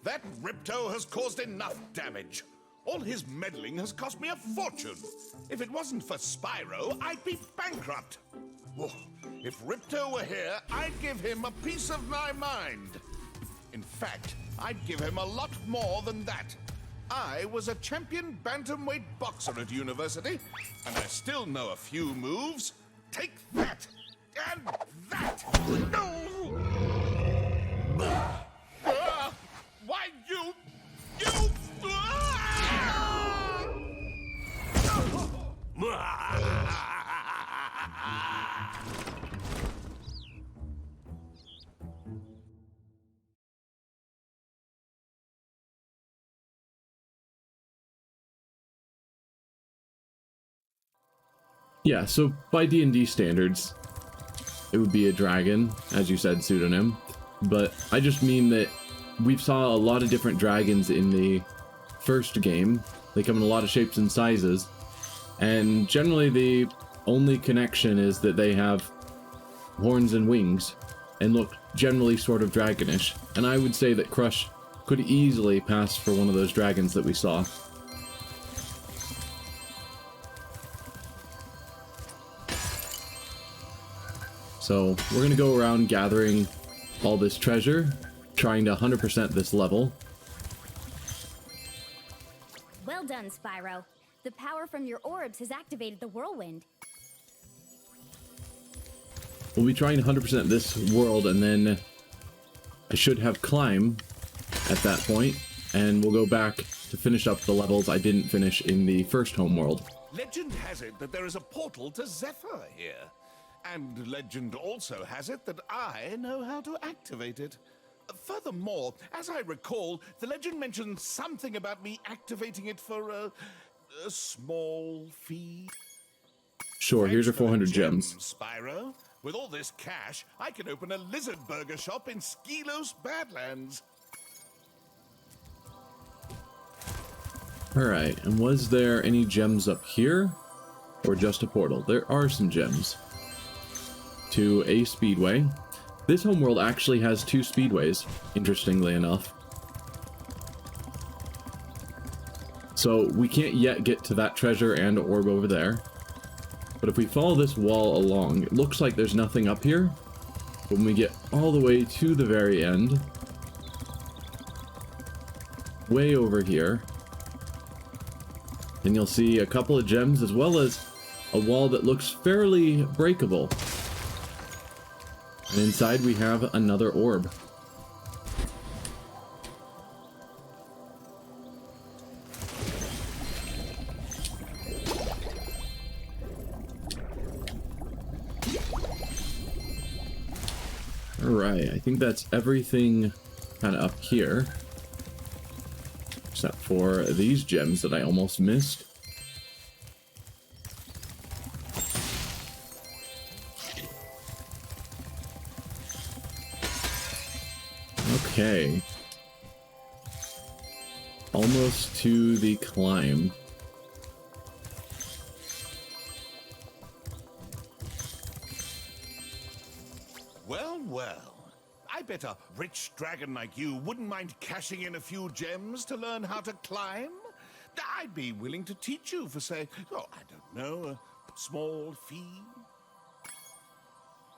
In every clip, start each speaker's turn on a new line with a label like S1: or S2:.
S1: That Ripto has caused enough damage. All his meddling has cost me a fortune. If it wasn't for Spyro, I'd be bankrupt. Oh, if Ripto were here, I'd give him a piece of my mind. In fact, I'd give him a lot more than that. I was a champion bantamweight boxer at university, and I still know a few moves. Take that! And that! No! Why, you...
S2: Yeah, so by D&D standards, it would be a dragon, as you said, pseudonym. But I just mean that we saw a lot of different dragons in the first game. They come in a lot of shapes and sizes. And generally the only connection is that they have horns and wings and look generally sort of dragonish. And I would say that Crush could easily pass for one of those dragons that we saw. So we're gonna go around gathering all this treasure, trying to 100% this level.
S3: Well done, Spyro. The power from your orbs has activated the whirlwind.
S2: We'll be trying to 100% this world, and then I should have climb at that point, and we'll go back to finish up the levels I didn't finish in the first homeworld.
S1: Legend has it that there is a portal to Zephyr here. And legend also has it that I know how to activate it. Furthermore, as I recall, the legend mentioned something about me activating it for a small fee.
S2: Sure, here's your 400 gems.
S1: Spyro. With all this cash, I can open a lizard burger shop in Skelos Badlands.
S2: Alright, and was there any gems up here? Or just a portal? There are some gems. To a speedway. This homeworld actually has 2 speedways, interestingly enough. So we can't yet get to that treasure and orb over there. But if we follow this wall along, it looks like there's nothing up here. But when we get all the way to the very end, way over here, then you'll see a couple of gems as well as a wall that looks fairly breakable. And inside we have another orb. Alright, I think that's everything kind of up here. Except for these gems that I almost missed. Okay. Almost to the climb.
S1: Well, well. I bet a rich dragon like you wouldn't mind cashing in a few gems to learn how to climb. I'd be willing to teach you for, say, oh, I don't know, a small fee.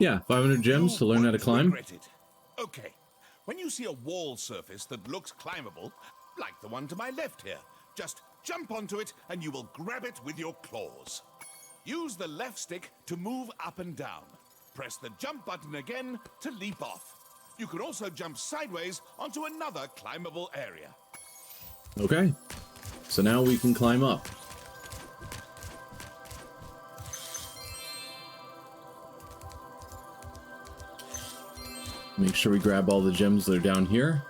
S2: Yeah, 500 gems to learn how to climb.
S1: Regret it. Okay. When you see a wall surface that looks climbable, like the one to my left here, just jump onto it and you will grab it with your claws. Use the left stick to move up and down. Press the jump button again to leap off. You can also jump sideways onto another climbable area.
S2: Okay, so now we can climb up. Make sure we grab all the gems that are down here.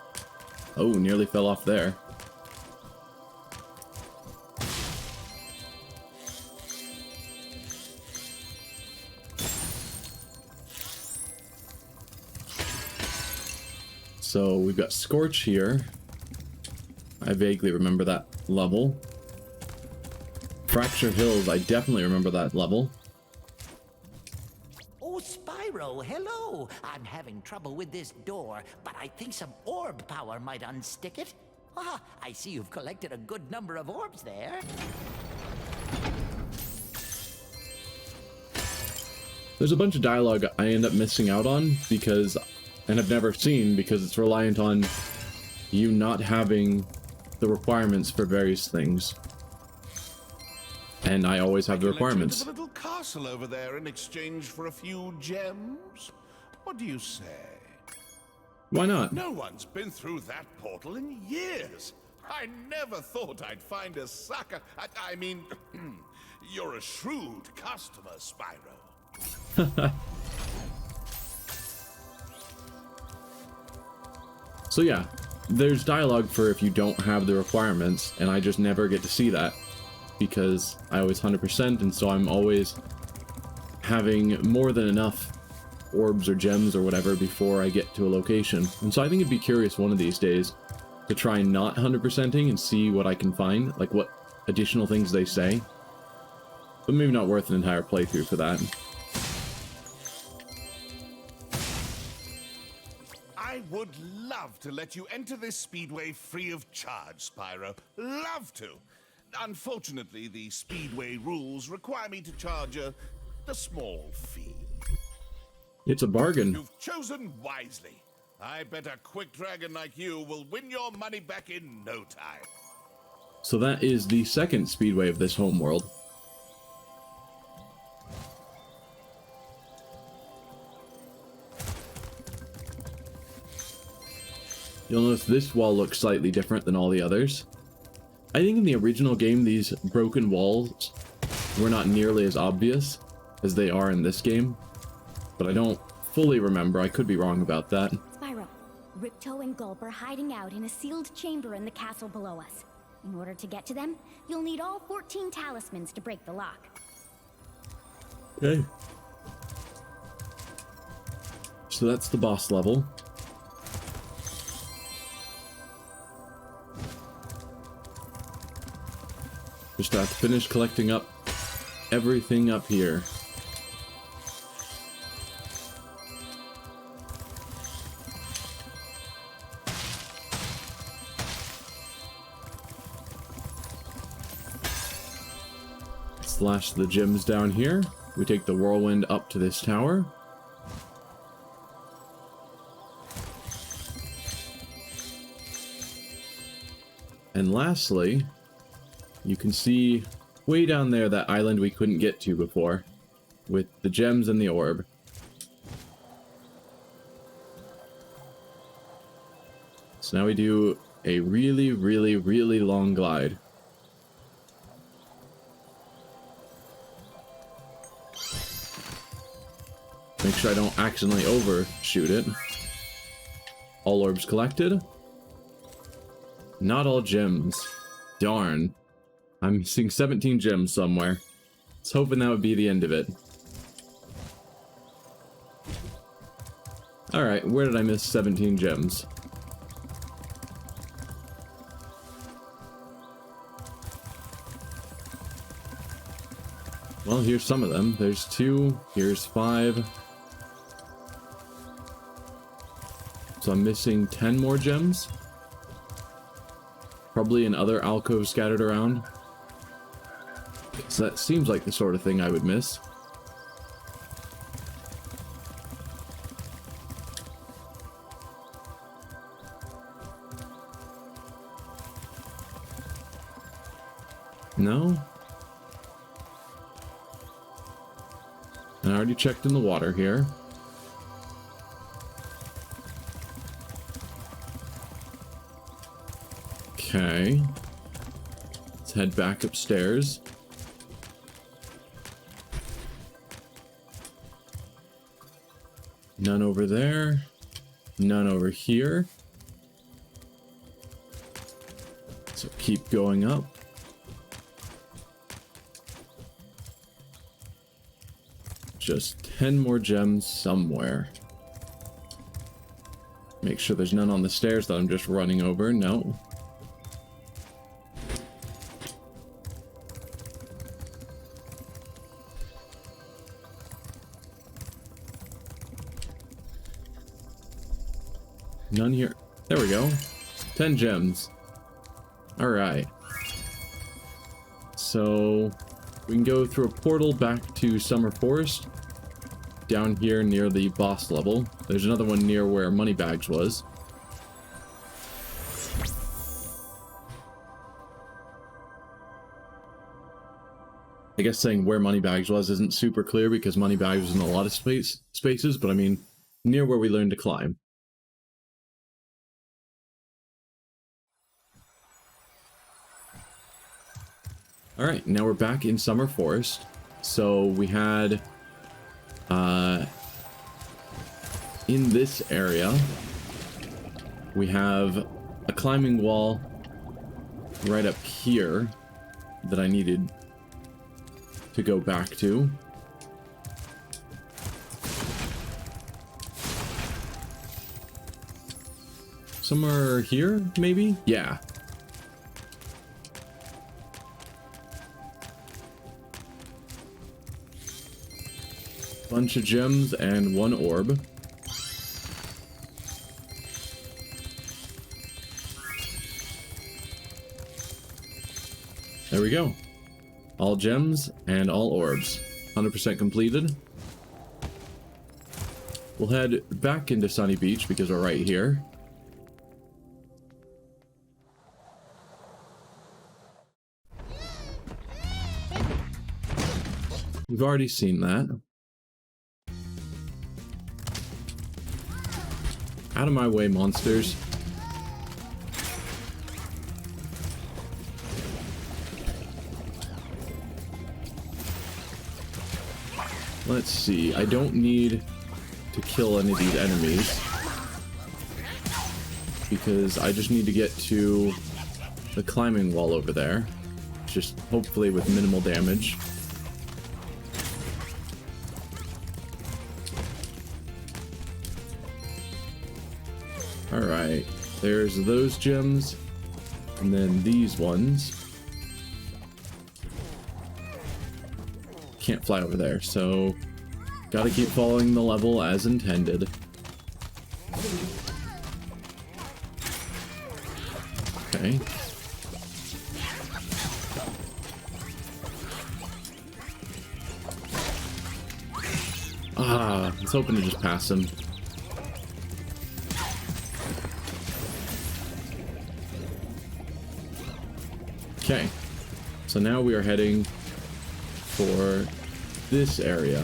S2: Oh, nearly fell off there. So we've got Scorch here. I vaguely remember that level. Fracture Hills, I definitely remember that level.
S4: Oh, Spyro, hello. Oh, I'm having trouble with this door, but I think some orb power might unstick it. Ah, I see you've collected a good number of orbs there.
S2: There's a bunch of dialogue I end up missing out on because, and have never seen because it's reliant on you not having the requirements for various things. And I always have the requirements.
S1: The little castle over there in exchange for a few gems? What do you say?
S2: Why not?
S1: No one's been through that portal in years. I never thought I'd find a sucker. I mean, you're a shrewd customer, Spyro.
S2: So yeah, there's dialogue for if you don't have the requirements, and I just never get to see that because I always 100%, and so I'm always having more than enough orbs or gems or whatever before I get to a location. And so I think it'd be curious one of these days to try not 100%ing and see what I can find, like what additional things they say. But maybe not worth an entire playthrough for that.
S1: I would love to let you enter this speedway free of charge, Spyro. Love to. Unfortunately, the speedway rules require me to charge a small fee.
S2: It's a bargain.
S1: You've chosen wisely. I bet a quick dragon like you will win your money back in no time.
S2: So that is the second speedway of this homeworld. You'll notice this wall looks slightly different than all the others. I think in the original game these broken walls were not nearly as obvious as they are in this game, but I don't fully remember. I could be wrong about that.
S3: Spyro, Ripto and Gulp are hiding out in a sealed chamber in the castle below us. In order to get to them, you'll need all 14 talismans to break the lock.
S2: Okay. So that's the boss level. Just have to finish collecting up everything up here. Slash the gems down here. We take the whirlwind up to this tower. And lastly, you can see way down there that island we couldn't get to before with the gems and the orb. So now we do a really, really, really long glide. Make sure I don't accidentally overshoot it. All orbs collected. Not all gems. Darn. I'm missing 17 gems somewhere. I was hoping that would be the end of it. Alright, where did I miss 17 gems? Well, here's some of them. There's 2, here's 5. So I'm missing 10 more gems. Probably in other alcoves scattered around. So that seems like the sort of thing I would miss. No? I already checked in the water here. Okay. Let's head back upstairs. None over there. None over here. So keep going up. Just 10 more gems somewhere. Make sure there's none on the stairs that I'm just running over. No. None here. There we go. 10 gems. Alright. So we can go through a portal back to Summer Forest. Down here near the boss level. There's another one near where Moneybags was. I guess saying where Moneybags was isn't super clear because Moneybags was in a lot of spaces, but I mean near where we learned to climb. Alright, now we're back in Summer Forest. So we had in this area we have a climbing wall right up here that I needed to go back to. Somewhere here, maybe? Yeah. Bunch of gems and one orb. There we go. All gems and all orbs. 100% completed. We'll head back into Sunny Beach because we're right here. We've already seen that. Out of my way, monsters. Let's see. I don't need to kill any of these enemies because I just need to get to the climbing wall over there. Just hopefully with minimal damage. Alright, there's those gems, and then these ones. Can't fly over there, so gotta keep following the level as intended. Okay. I was hoping to just pass him. Okay, so now we are heading for this area.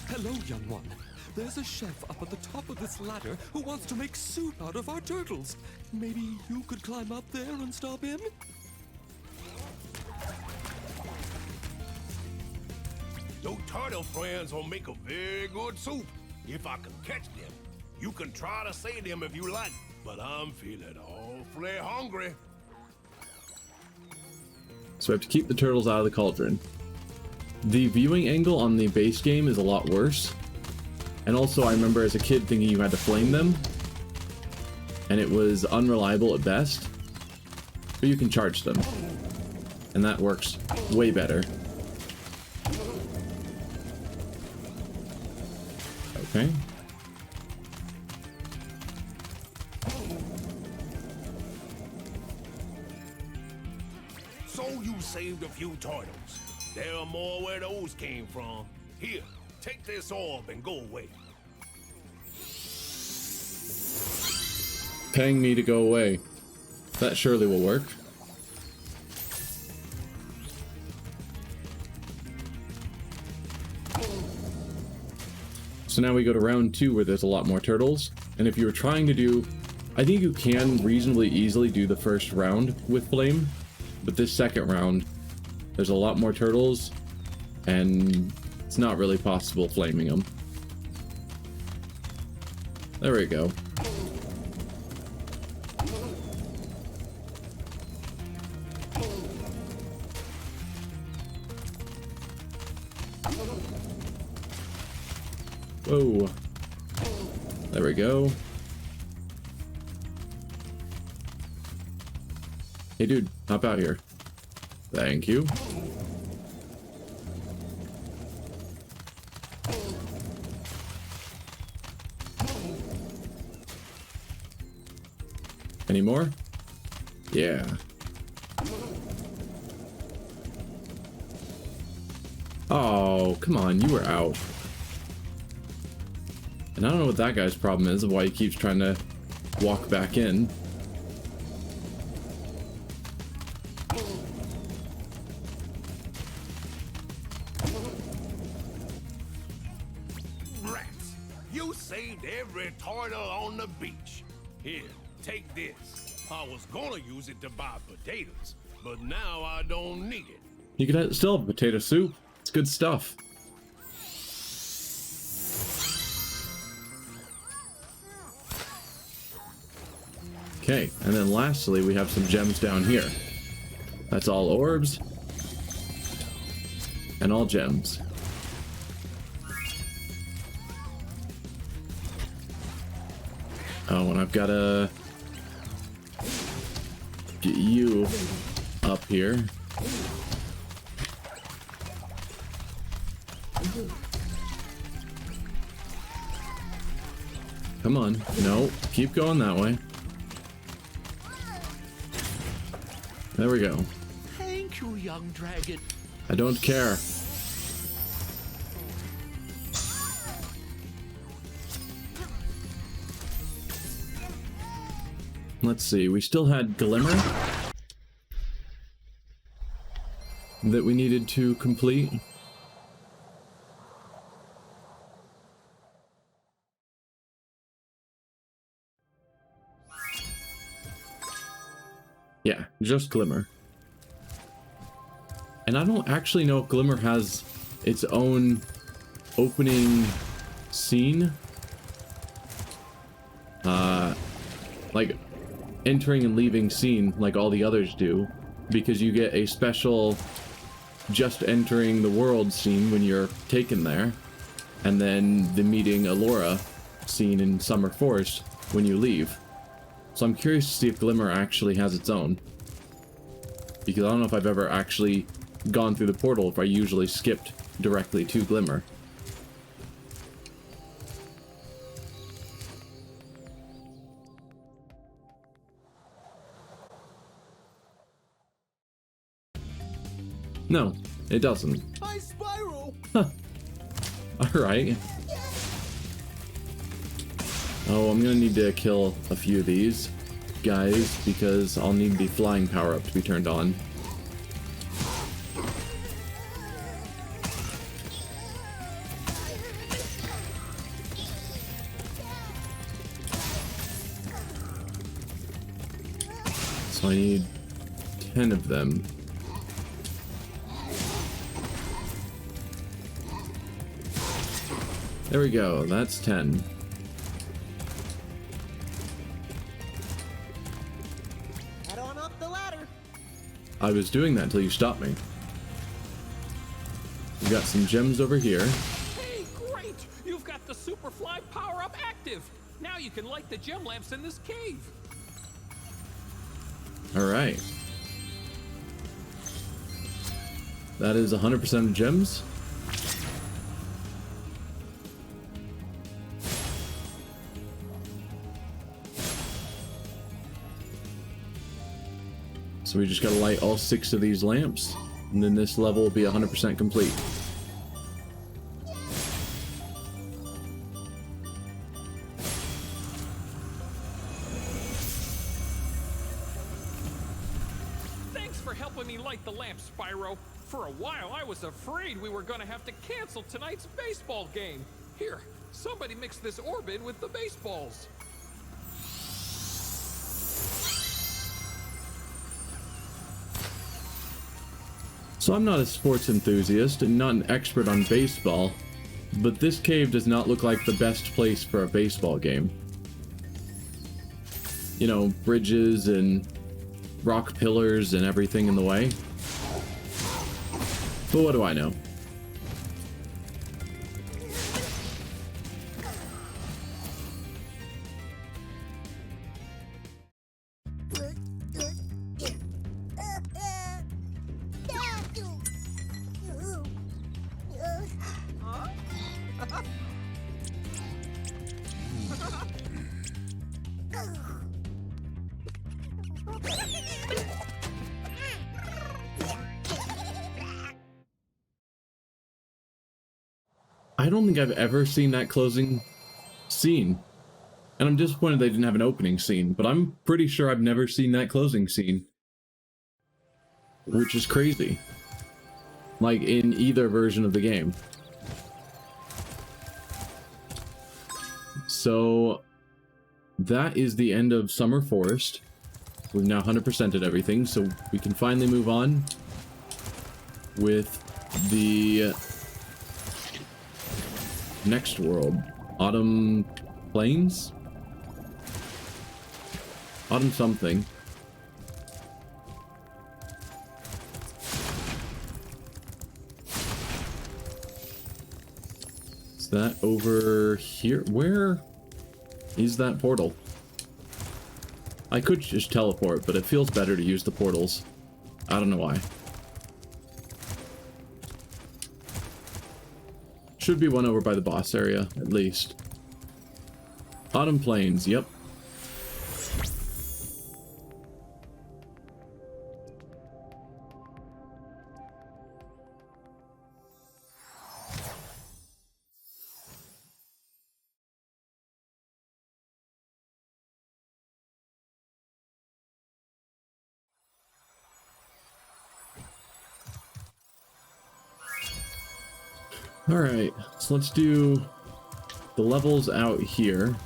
S5: Hello, young one. There's a chef up at the top of this ladder who wants to make soup out of our turtles. Maybe you could climb up there and stop him?
S6: Your turtle friends will make a very good soup if I can catch them. You can try to save them if you like, but I'm feeling awfully hungry.
S2: So we have to keep the turtles out of the cauldron. The viewing angle on the base game is a lot worse. And also I remember as a kid thinking you had to flame them. And it was unreliable at best. But you can charge them. And that works way better. Okay.
S6: So you saved a few turtles. There are more where those came from. Here, take this orb and go away.
S2: Paying me to go away. That surely will work. So now we go to round 2 where there's a lot more turtles. And if you were trying to do... I think you can reasonably easily do the first round with flame. But this second round, there's a lot more turtles. And it's not really possible flaming them. There we go. Whoa. There we go. Hey dude, hop out here. Thank you. Any more? Yeah. Oh, come on, you were out. And I don't know what that guy's problem is, why he keeps trying to walk back in.
S6: Rats, you saved every turtle on the beach. Here, take this. I was gonna use it to buy potatoes, but now I don't need it.
S2: You can still have potato soup. It's good stuff. Okay, and then lastly, we have some gems down here. That's all orbs. And all gems. Oh, and I've got to get you up here. Come on. No, keep going that way. There we go.
S4: Thank you, young dragon.
S2: I don't care. Let's see, we still had Glimmer that we needed to complete. Yeah, just Glimmer. And I don't actually know if Glimmer has its own opening scene. Like entering and leaving scene like all the others do, because you get a special just entering the world scene when you're taken there, and then the meeting Alora scene in Summer Forest when you leave. So I'm curious to see if Glimmer actually has its own, because I don't know if I've ever actually gone through the portal if I usually skipped directly to Glimmer. No, it doesn't.
S6: Hi, Spyro!
S2: Alright. Oh, I'm gonna need to kill a few of these guys because I'll need the flying power-up to be turned on. So I need 10 of them. There we go, that's 10.
S7: Head on up the ladder.
S2: I was doing that until you stopped me. We got some gems over here.
S8: Hey, great! You've got the Superfly power-up active. Now you can light the gem lamps in this cave.
S2: Alright. That is 100% gems. So we just gotta light all 6 of these lamps, and then this level will be 100% complete.
S8: Thanks for helping me light the lamp, Spyro. For a while, I was afraid we were gonna have to cancel tonight's baseball game. Here, somebody mix this orb in with the baseballs.
S2: So I'm not a sports enthusiast and not an expert on baseball, but this cave does not look like the best place for a baseball game. You know, bridges and rock pillars and everything in the way. But what do I know? I don't think I've ever seen that closing scene. And I'm disappointed they didn't have an opening scene, but I'm pretty sure I've never seen that closing scene. Which is crazy. Like, in either version of the game. So, that is the end of Summer Forest. We've now 100%ed everything, so we can finally move on with the next world. Autumn Plains? Autumn something. Is that over here? Where is that portal? I could just teleport, but it feels better to use the portals. I don't know why. Should be one over by the boss area, at least. Autumn Plains, yep. Alright, so let's do the levels out here.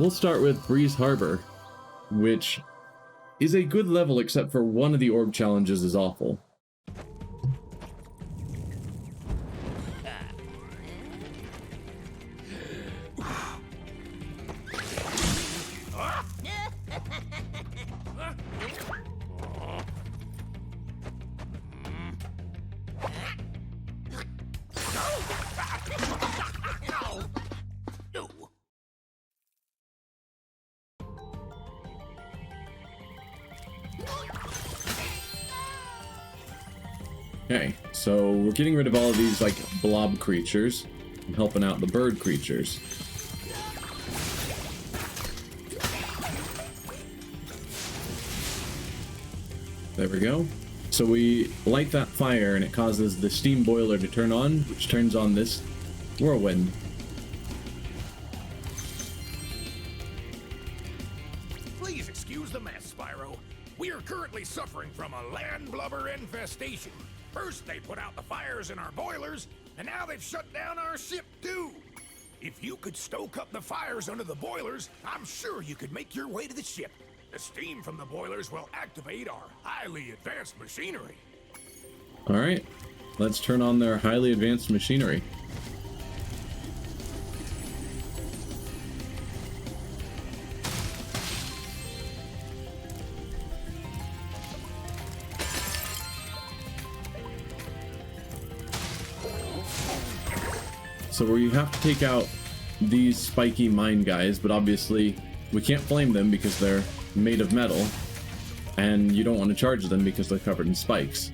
S2: We'll start with Breeze Harbor, which is a good level except for one of the orb challenges is awful. Okay, so we're getting rid of all of these, like, blob creatures and helping out the bird creatures. There we go. So we light that fire and it causes the steam boiler to turn on, which turns on this whirlwind.
S6: Please excuse the mess, Spyro. We are currently suffering from a land blubber infestation. First they put out the fires in our boilers, and now they've shut down our ship too. If you could stoke up the fires under the boilers, I'm sure you could make your way to the ship. The steam from the boilers will activate our highly advanced machinery.
S2: Alright, let's turn on their highly advanced machinery. So we have to take out these spiky mine guys, but obviously we can't flame them because they're made of metal, and you don't want to charge them because they're covered in spikes.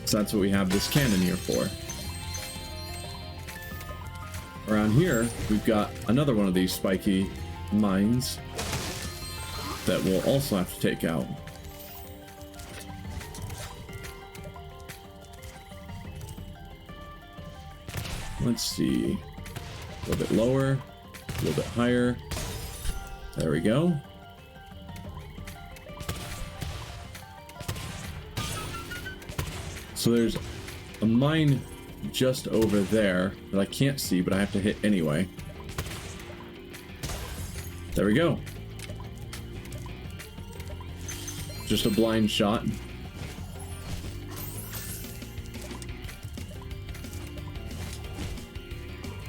S2: So that's what we have this cannon here for. Around here, we've got another one of these spiky mines that we'll also have to take out. Let's see, a little bit lower, a little bit higher. There we go. So there's a mine just over there that I can't see, but I have to hit anyway. There we go. Just a blind shot.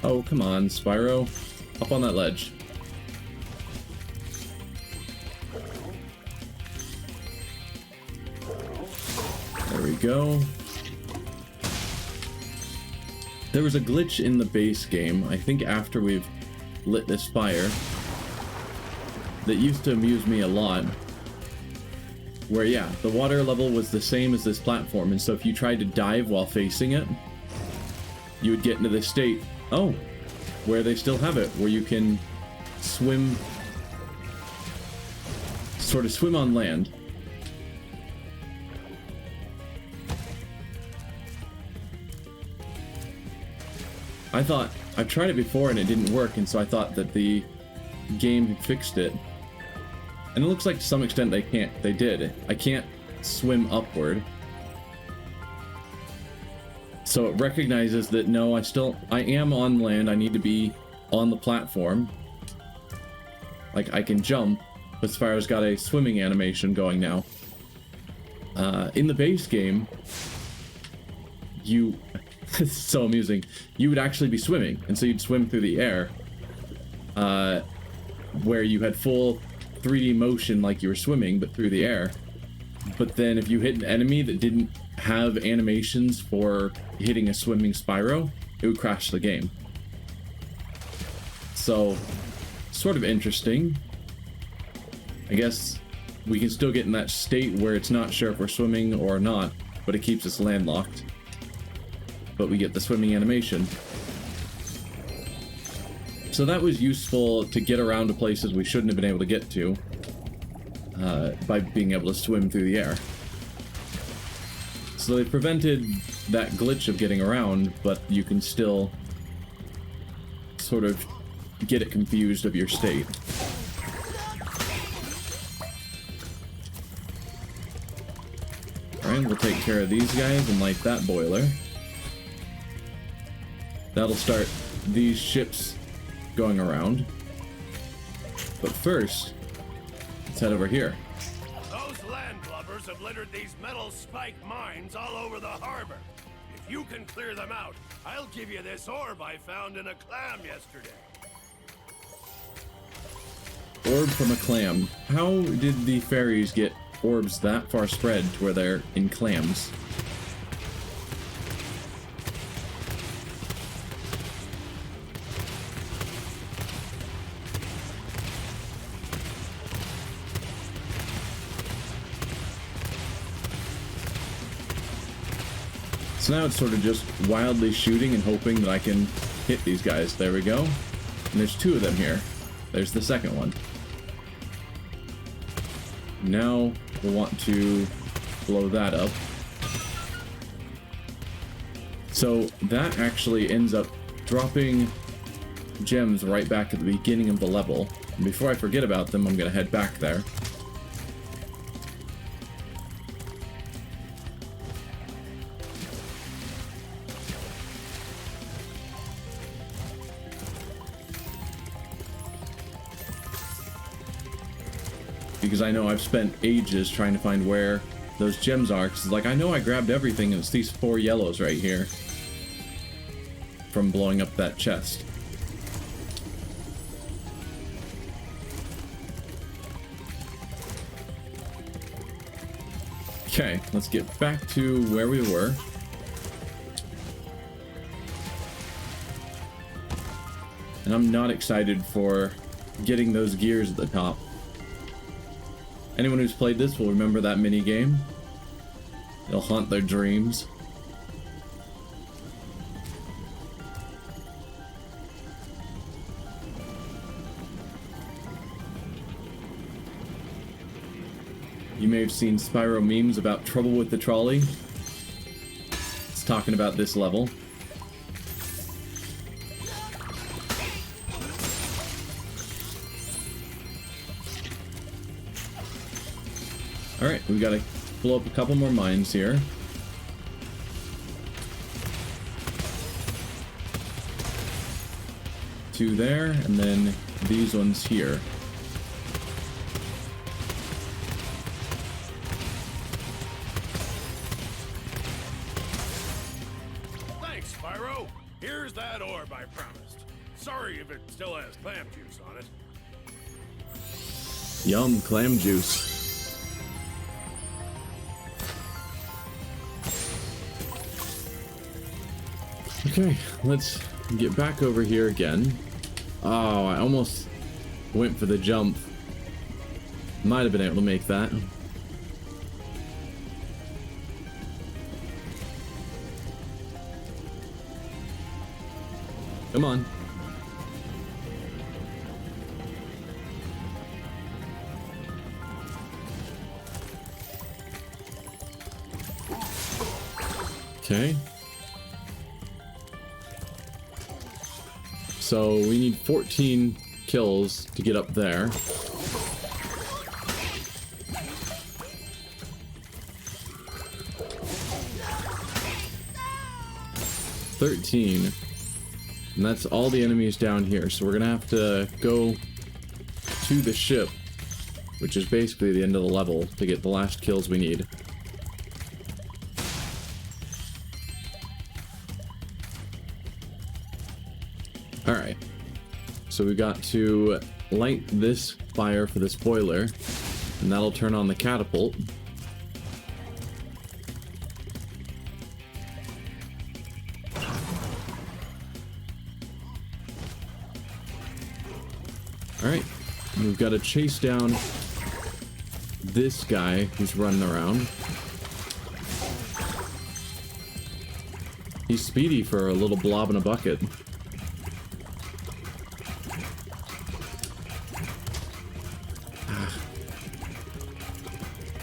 S2: Oh, come on, Spyro. Up on that ledge. There we go. There was a glitch in the base game, I think after we've lit this fire, that used to amuse me a lot. Where, yeah, the water level was the same as this platform, and so if you tried to dive while facing it, you would get into this state, oh, where they still have it, where you can swim, sort of swim on land. I thought, I've tried it before and it didn't work, and so I thought that the game had fixed it. And it looks like to some extent they did. I can't swim upward. So it recognizes that no, I am on land, I need to be on the platform. Like, I can jump, but Spyro's got a swimming animation going now. In the base game, it's so amusing, you would actually be swimming, and so you'd swim through the air, where you had full 3D motion like you were swimming, but through the air. But then if you hit an enemy that didn't have animations for hitting a swimming Spyro, it would crash the game. So, sort of interesting. I guess we can still get in that state where it's not sure if we're swimming or not, but it keeps us landlocked. But we get the swimming animation. So that was useful to get around to places we shouldn't have been able to get to, by being able to swim through the air. So they prevented that glitch of getting around, but you can still sort of get it confused of your state. Alright, we'll take care of these guys and light that boiler. That'll start these ships going around. But first, let's head over here.
S9: Those landlubbers have littered these metal spike mines all over the harbor. If you can clear them out, I'll give you this orb I found in a clam yesterday.
S2: Orb from a clam. How did the fairies get orbs that far spread to where they're in clams? So now it's sort of just wildly shooting and hoping that I can hit these guys. There we go. And there's two of them here. There's the second one. Now we'll want to blow that up. So that actually ends up dropping gems right back at the beginning of the level. And before I forget about them, I'm going to head back there. Because I know I've spent ages trying to find where those gems are, because like I know I grabbed everything and it's these 4 yellows right here from blowing up that chest. Okay, let's get back to where we were. And I'm not excited for getting those gears at the top. Anyone who's played this will remember that mini game. It'll haunt their dreams. You may have seen Spyro memes about trouble with the trolley. It's talking about this level. Alright, we gotta blow up a couple more mines here. Two there, and then these ones here.
S9: Thanks, Spyro. Here's that orb I promised. Sorry if it still has clam juice on it.
S2: Yum, clam juice. Okay, let's get back over here again. Oh, I almost went for the jump. Might have been able to make that. Come on. Okay. So we need 14 kills to get up there. $13. And that's all the enemies down here. So we're gonna have to go to the ship, which is basically the end of the level, to get the last kills we need. Alright. So we got to light this fire for this boiler, and that'll turn on the catapult. Alright, we've got to chase down this guy who's running around. He's speedy for a little blob in a bucket.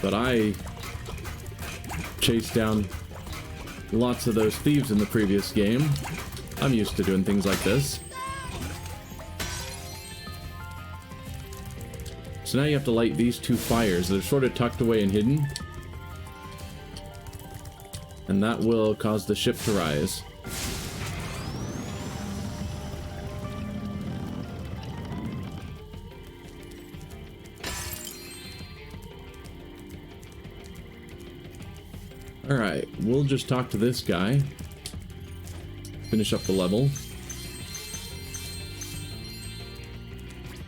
S2: But I chased down lots of those thieves in the previous game. I'm used to doing things like this. So now you have to light these two fires. They're sort of tucked away and hidden. And that will cause the ship to rise. Alright, we'll just talk to this guy. Finish up the level.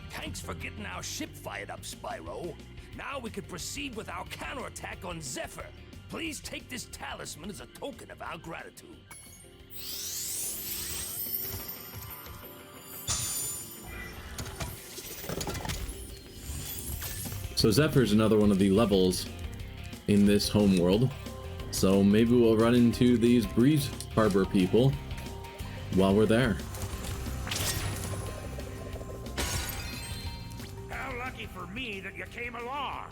S9: Thanks for getting our ship fired up, Spyro. Now we can proceed with our counterattack on Zephyr. Please take this talisman as a token of our gratitude.
S2: So Zephyr's another one of the levels in this homeworld. So maybe we'll run into these Breeze Harbor people while we're there.
S6: How lucky for me that you came along.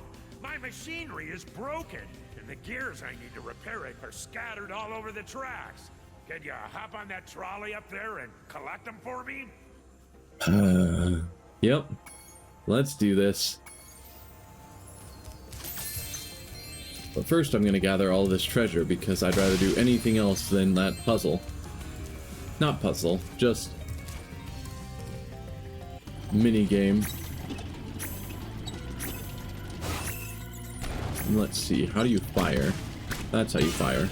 S6: My machinery is broken, and the gears I need to repair it are scattered all over the tracks. Can you hop on that trolley up there and collect them for me?
S2: Yep. Let's do this. But first I'm gonna gather all this treasure because I'd rather do anything else than that puzzle. Not puzzle, just mini game. And let's see, how do you fire? That's how you fire.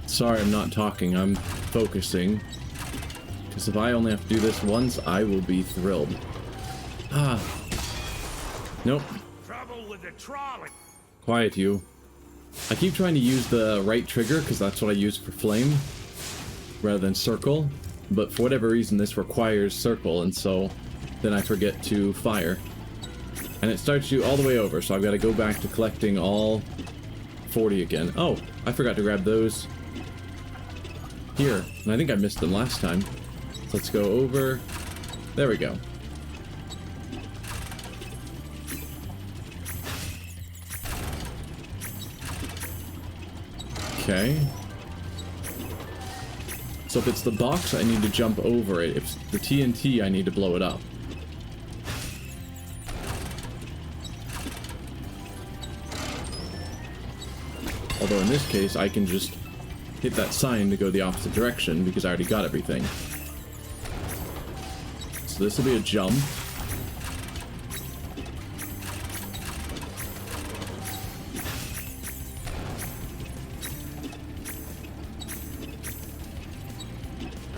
S2: Sorry, I'm not talking, I'm focusing. Because if I only have to do this once, I will be thrilled. Ah. Nope.
S6: Trouble with the trolley.
S2: Quiet you. I keep trying to use the right trigger because that's what I use for flame rather than circle, but for whatever reason this requires circle, and so then I forget to fire. And it starts you all the way over, so I've got to go back to collecting all 40 again. Oh, I forgot to grab those here, and I think I missed them last time. So let's go over. There we go. Okay. So if it's the box, I need to jump over it. If it's the TNT, I need to blow it up. Although in this case, I can just hit that sign to go the opposite direction because I already got everything. So this will be a jump.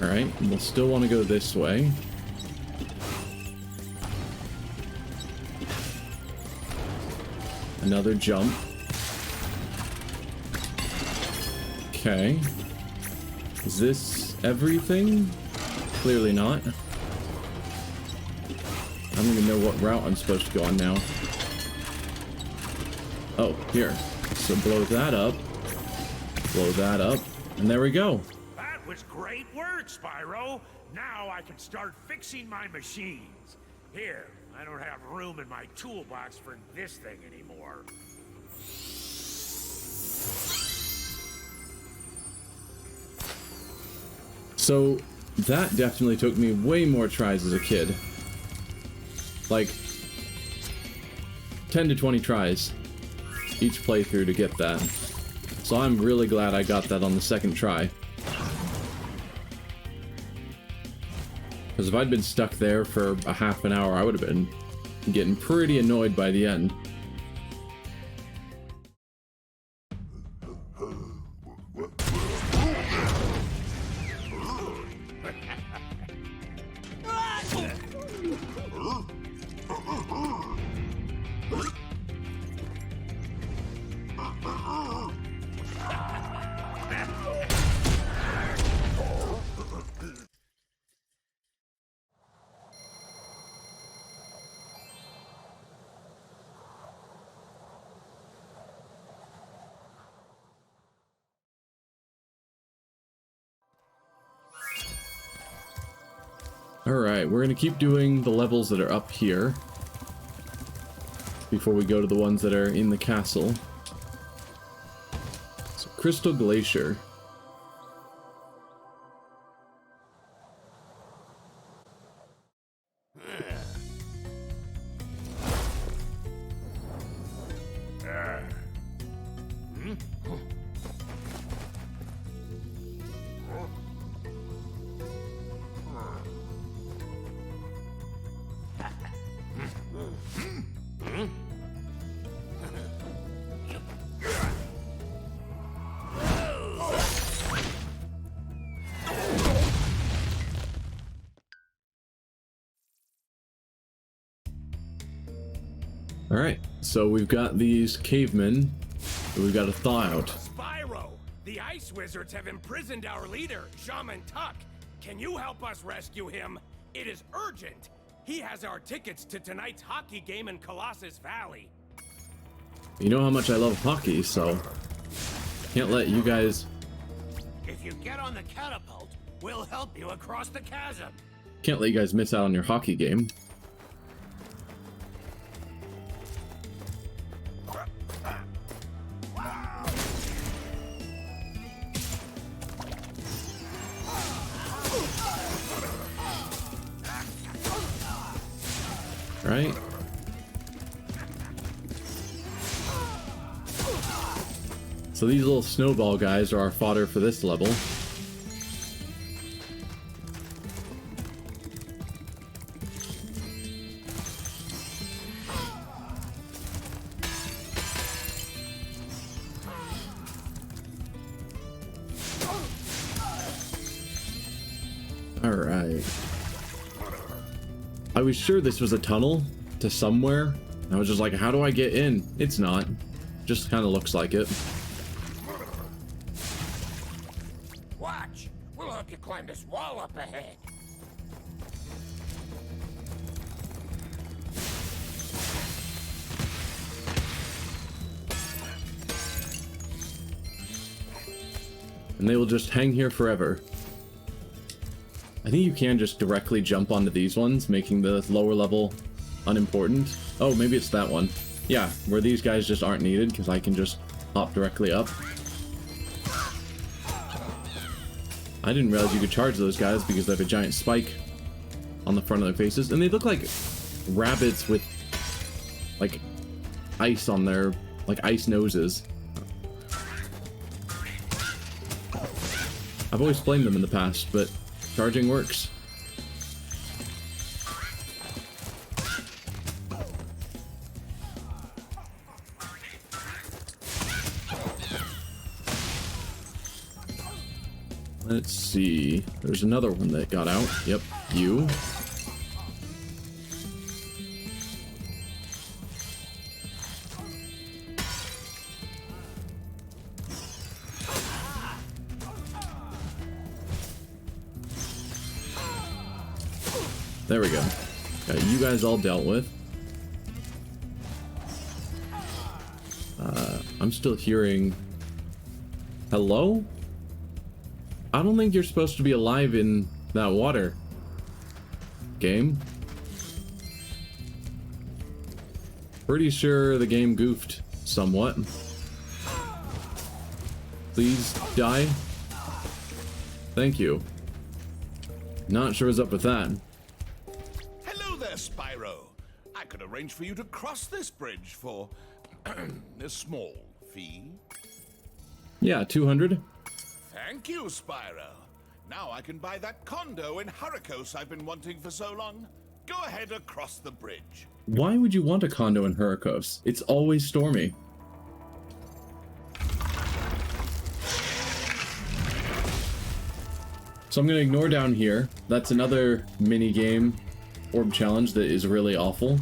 S2: Alright, we'll still want to go this way. Another jump. Okay. Is this everything? Clearly not. I don't even know what route I'm supposed to go on now. Oh, here. So blow that up. Blow that up. And there we go.
S6: That was great work, Spyro.
S9: Now I can start fixing my machines. Here, I don't have room in my toolbox for this thing anymore.
S2: So that definitely took me way more tries as a kid. Like 10 to 20 tries each playthrough to get that. So I'm really glad I got that on the second try. Because if I'd been stuck there for a half an hour, I would have been getting pretty annoyed by the end. Alright, we're gonna keep doing the levels that are up here before we go to the ones that are in the castle. So, Crystal Glacier. Alright, so we've got these cavemen that we've got to thaw out.
S9: Spyro! The Ice Wizards have imprisoned our leader, Shaman Tuck. Can you help us rescue him? It is urgent. He has our tickets to tonight's hockey game in Colossus Valley.
S2: You know how much I love hockey, so can't let you guys...
S9: If you get on the catapult, we'll help you across the chasm.
S2: Can't let you guys miss out on your hockey game. Right? So these little snowball guys are our fodder for this level. Alright. I was sure this was a tunnel to somewhere. I was just like, how do I get in? It's not. Just kind of looks like it.
S6: Watch! We'll help you climb this wall up ahead.
S2: And they will just hang here forever. I think you can just directly jump onto these ones, making the lower level unimportant. Oh, maybe it's that one. Yeah, where these guys just aren't needed, because I can just hop directly up. I didn't realize you could charge those guys because they have a giant spike on the front of their faces. And they look like rabbits with, like, ice on their, like, ice noses. I've always blamed them in the past, but charging works. Let's see. There's another one that got out. Yep, you. There we go. Got you guys all dealt with. I'm still hearing... Hello? I don't think you're supposed to be alive in that water. game. Pretty sure the game goofed somewhat. Please die. Thank you. Not sure what's up with that.
S1: Hello there, Spyro. I could arrange for you to cross this bridge for a small fee.
S2: Yeah, 200.
S1: Thank you, Spyro. Now I can buy that condo in Hurricos I've been wanting for so long. Go ahead across the bridge.
S2: Why would you want a condo in Hurricos? It's always stormy. So I'm going to ignore down here. That's another mini game orb challenge that is really awful.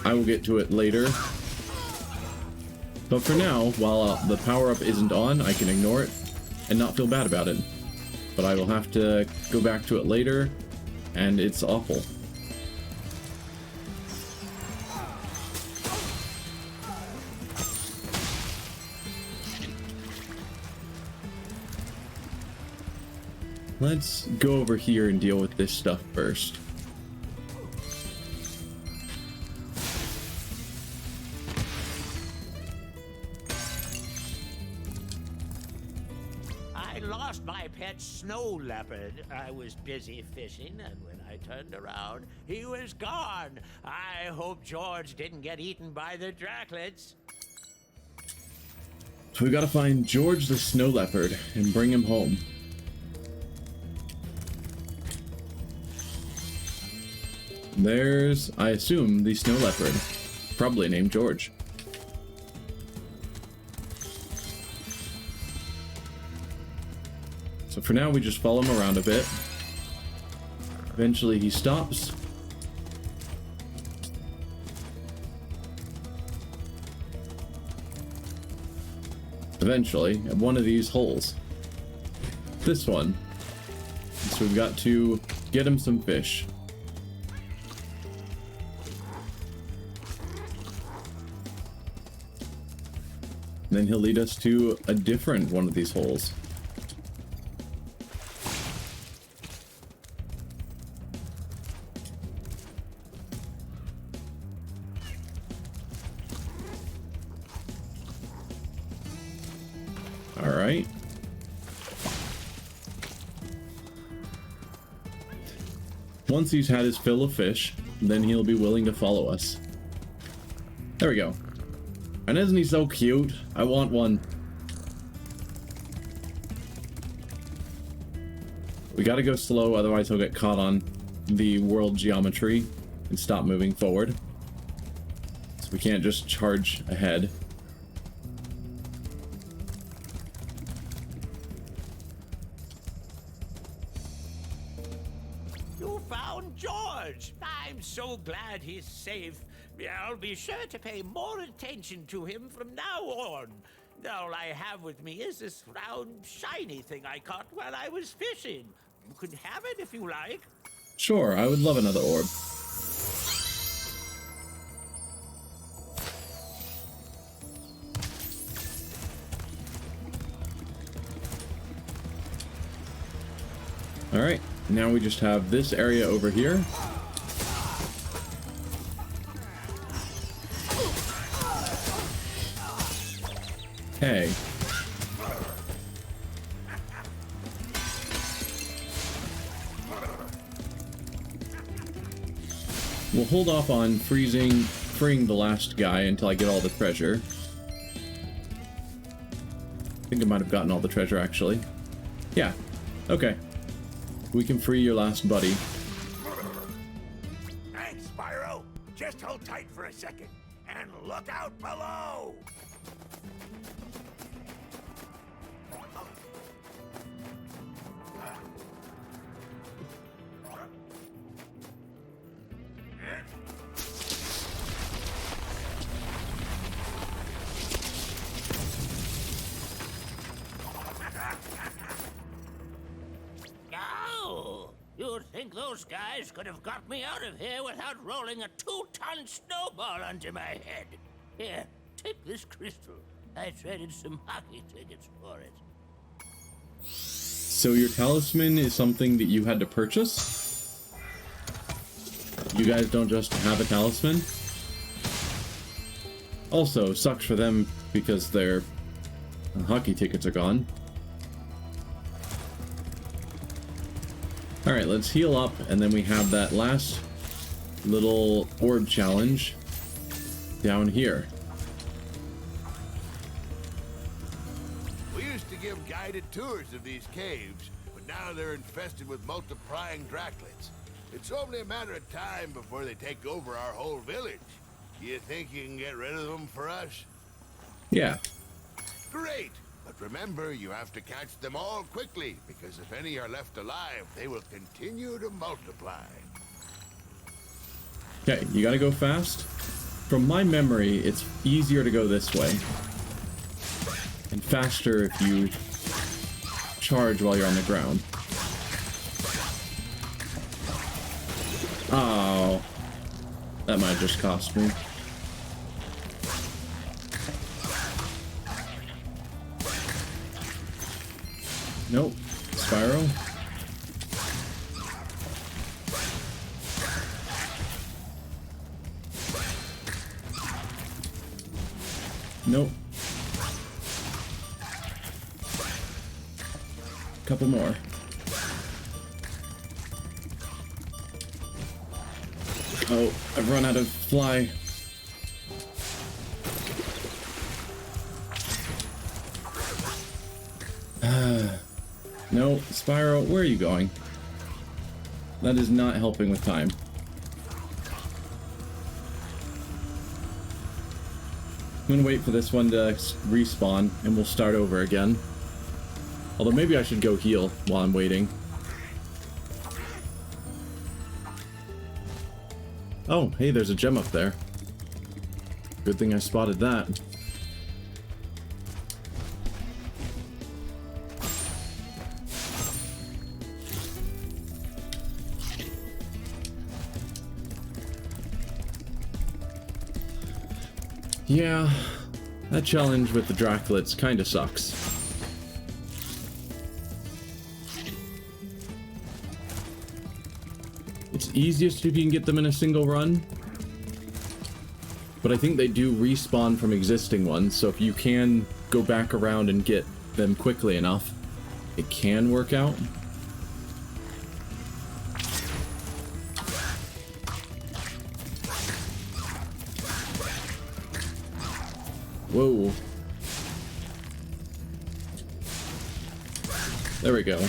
S2: I will get to it later. But for now, while the power-up isn't on, I can ignore it and not feel bad about it. But I will have to go back to it later, and it's awful. Let's go over here and deal with this stuff first.
S4: I lost my pet snow leopard. I was busy fishing, and when I turned around, he was gone. I hope George didn't get eaten by the Draclets.
S2: So we gotta find George the snow leopard and bring him home. There's, I assume, the snow leopard. Probably named George. So for now, we just follow him around a bit. Eventually, he stops. Eventually, at one of these holes. This one. So we've got to get him some fish. Then he'll lead us to a different one of these holes. All right. Once he's had his fill of fish, then he'll be willing to follow us. There we go. And isn't he so cute? I want one. We gotta go slow, otherwise he'll get caught on the world geometry and stop moving forward. So we can't just charge ahead.
S4: You found George! I'm so glad he's safe. I'll be sure to pay more attention to him from now on. All I have with me is this round, shiny thing I caught while I was fishing. You can have it if you like.
S2: Sure, I would love another orb. Alright, now we just have this area over here. Hey. We'll hold off on freeing the last guy until I get all the treasure. I think I might have gotten all the treasure, actually. Yeah. Okay. We can free your last buddy.
S6: Thanks, Spyro. Just hold tight for a second. And look out below!
S4: Oh, you'd think those guys could have got me out of here without rolling a 2-ton snowball onto my head. Here, take this crystal. I traded some hockey tickets for it.
S2: So your talisman is something that you had to purchase? You guys don't just have a talisman? Also, sucks for them because their hockey tickets are gone. Alright, let's heal up, and then we have that last little orb challenge down here.
S10: We used to give guided tours of these caves, but now they're infested with multiplying Draclets. It's only a matter of time before they take over our whole village. You think you can get rid of them for us?
S2: Yeah.
S10: Great! But remember, you have to catch them all quickly, because if any are left alive, they will continue to multiply.
S2: Okay, you gotta go fast. From my memory, it's easier to go this way. And faster if you charge while you're on the ground. Oh. That might have just cost me. Nope. Spyro. Nope. Couple more. Oh, I've run out of fly. No, Spyro, where are you going? That is not helping with time. I'm gonna wait for this one to respawn, and we'll start over again. Although maybe I should go heal while I'm waiting. Oh, hey, there's a gem up there. Good thing I spotted that. Yeah, that challenge with the Draclets kinda sucks. It's easiest if you can get them in a single run. But I think they do respawn from existing ones, so if you can go back around and get them quickly enough, it can work out. Whoa. There we go.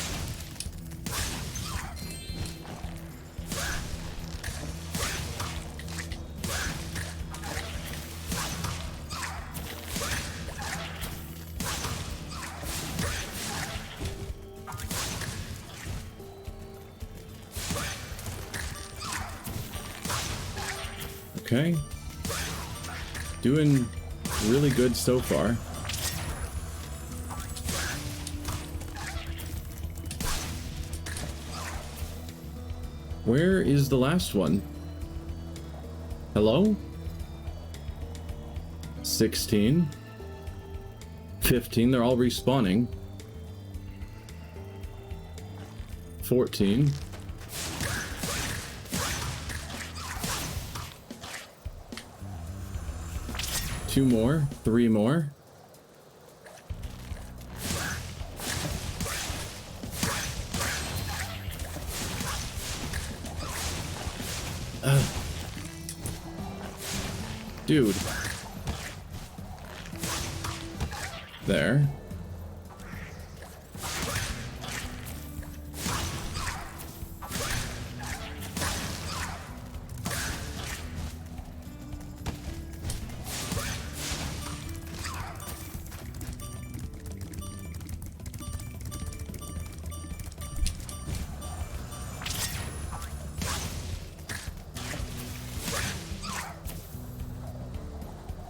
S2: Okay. Doing really good so far. Where is the last one? Hello? 16. 15, they're all respawning. 14. Two more, three more. Dude. There.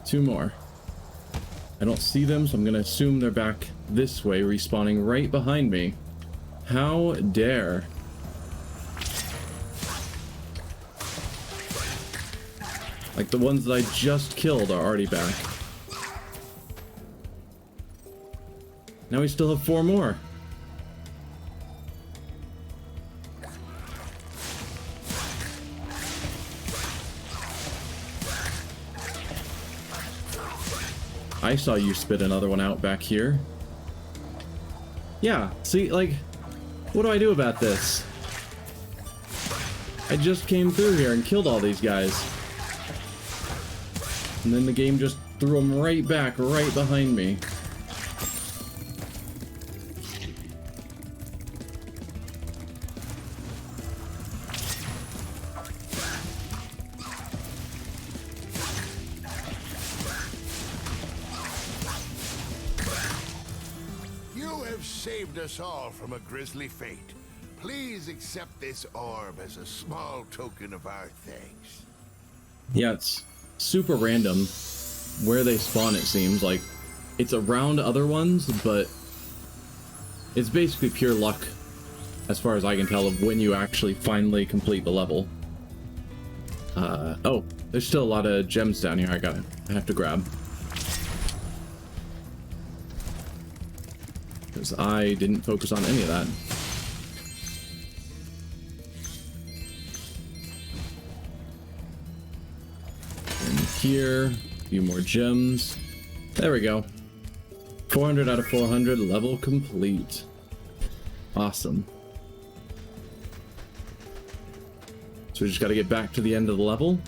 S2: Two more. I don't see them, so I'm gonna assume they're back this way, respawning right behind me. How dare. Like the ones that I just killed are already back. Now we still have four more. I saw you spit another one out back here. Yeah, see, like, what do I do about this? I just came through here and killed all these guys. And then the game just threw them right back, right behind me.
S10: You have saved us all from a grisly fate. Please accept this orb as a small token of our thanks.
S2: Yeah, it's super random where they spawn, it seems. Like, it's around other ones, but it's basically pure luck, as far as I can tell, of when you actually finally complete the level. Oh, there's still a lot of gems down here I have to grab. Because I didn't focus on any of that. And here, a few more gems. There we go. 400 out of 400, level complete. Awesome. So we just got to get back to the end of the level.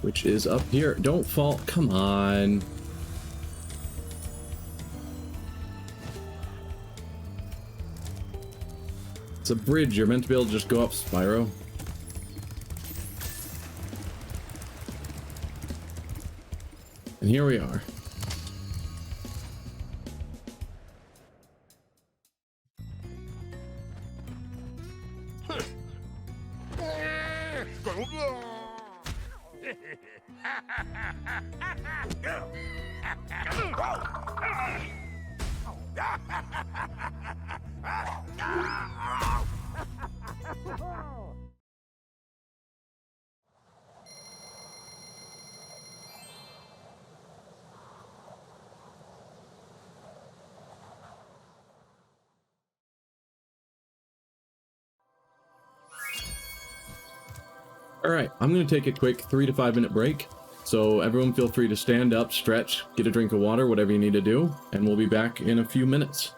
S2: Which is up here. Don't fall. Come on. It's a bridge. You're meant to be able to just go up, Spyro. And here we are. All right, I'm going to take a quick 3 to 5 minute break. So everyone feel free to stand up, stretch, get a drink of water, whatever you need to do, and we'll be back in a few minutes.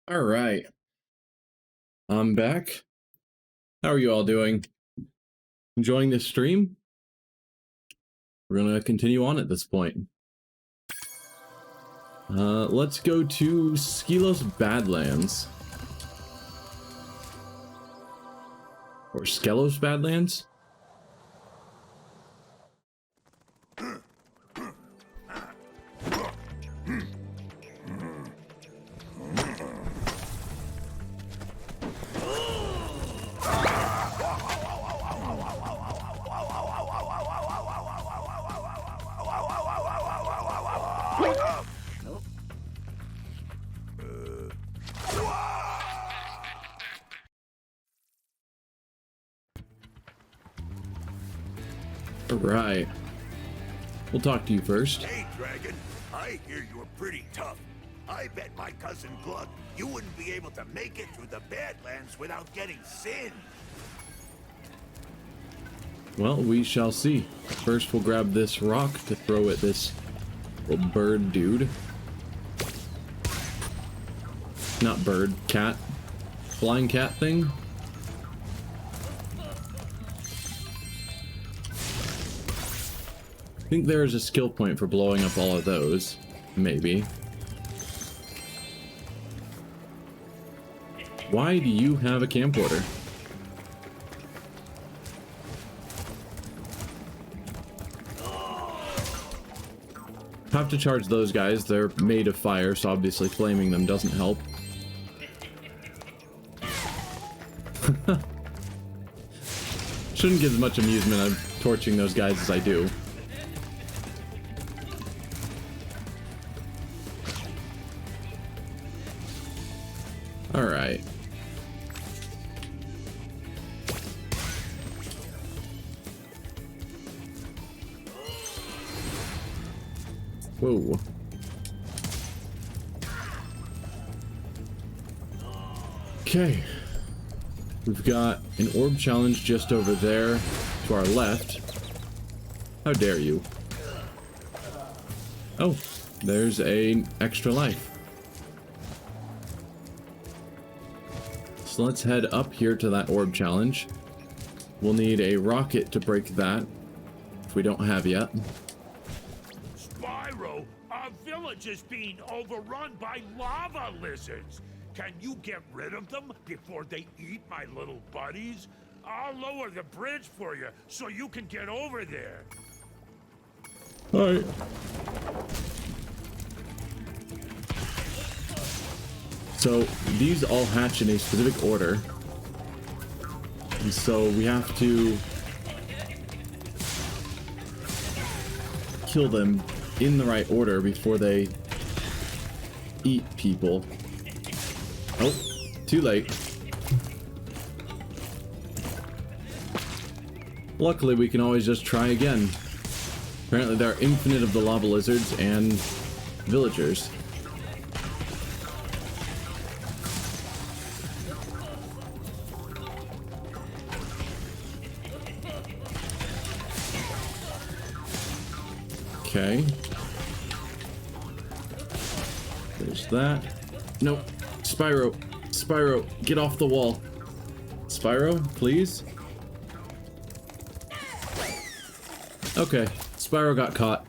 S2: All right. I'm back. How are you all doing? Enjoying this stream? We're going to continue on at this point. Let's go to Skelos Badlands. Or Skelos Badlands? Alright. We'll talk to you first.
S10: Hey, Dragon. I hear you're pretty tough. I bet my cousin Glug you wouldn't be able to make it through the Badlands without getting sin.
S2: Well, we shall see. First, we'll grab this rock to throw at this little bird dude. Not bird, cat. Flying cat thing. I think there is a skill point for blowing up all of those. Maybe. Why do you have a camcorder? Have to charge those guys. They're made of fire, so obviously flaming them doesn't help. Shouldn't get as much amusement out of torching those guys as I do. Alright. Whoa. Okay. We've got an orb challenge just over there to our left. How dare you? Oh, there's an extra life. So let's head up here to that orb challenge. We'll need a rocket to break that, if we don't have yet.
S6: Spyro, our village is being overrun by lava lizards. Can you get rid of them before they eat my little buddies? I'll lower the bridge for you so you can get over there.
S2: Alright. So these all hatch in a specific order. And so we have to kill them in the right order before they eat people. Oh, too late. Luckily, we can always just try again. Apparently, there are infinite of the lava lizards and villagers. Okay. There's that. Nope. Spyro. Spyro, get off the wall. Spyro, please. Okay. Spyro got caught.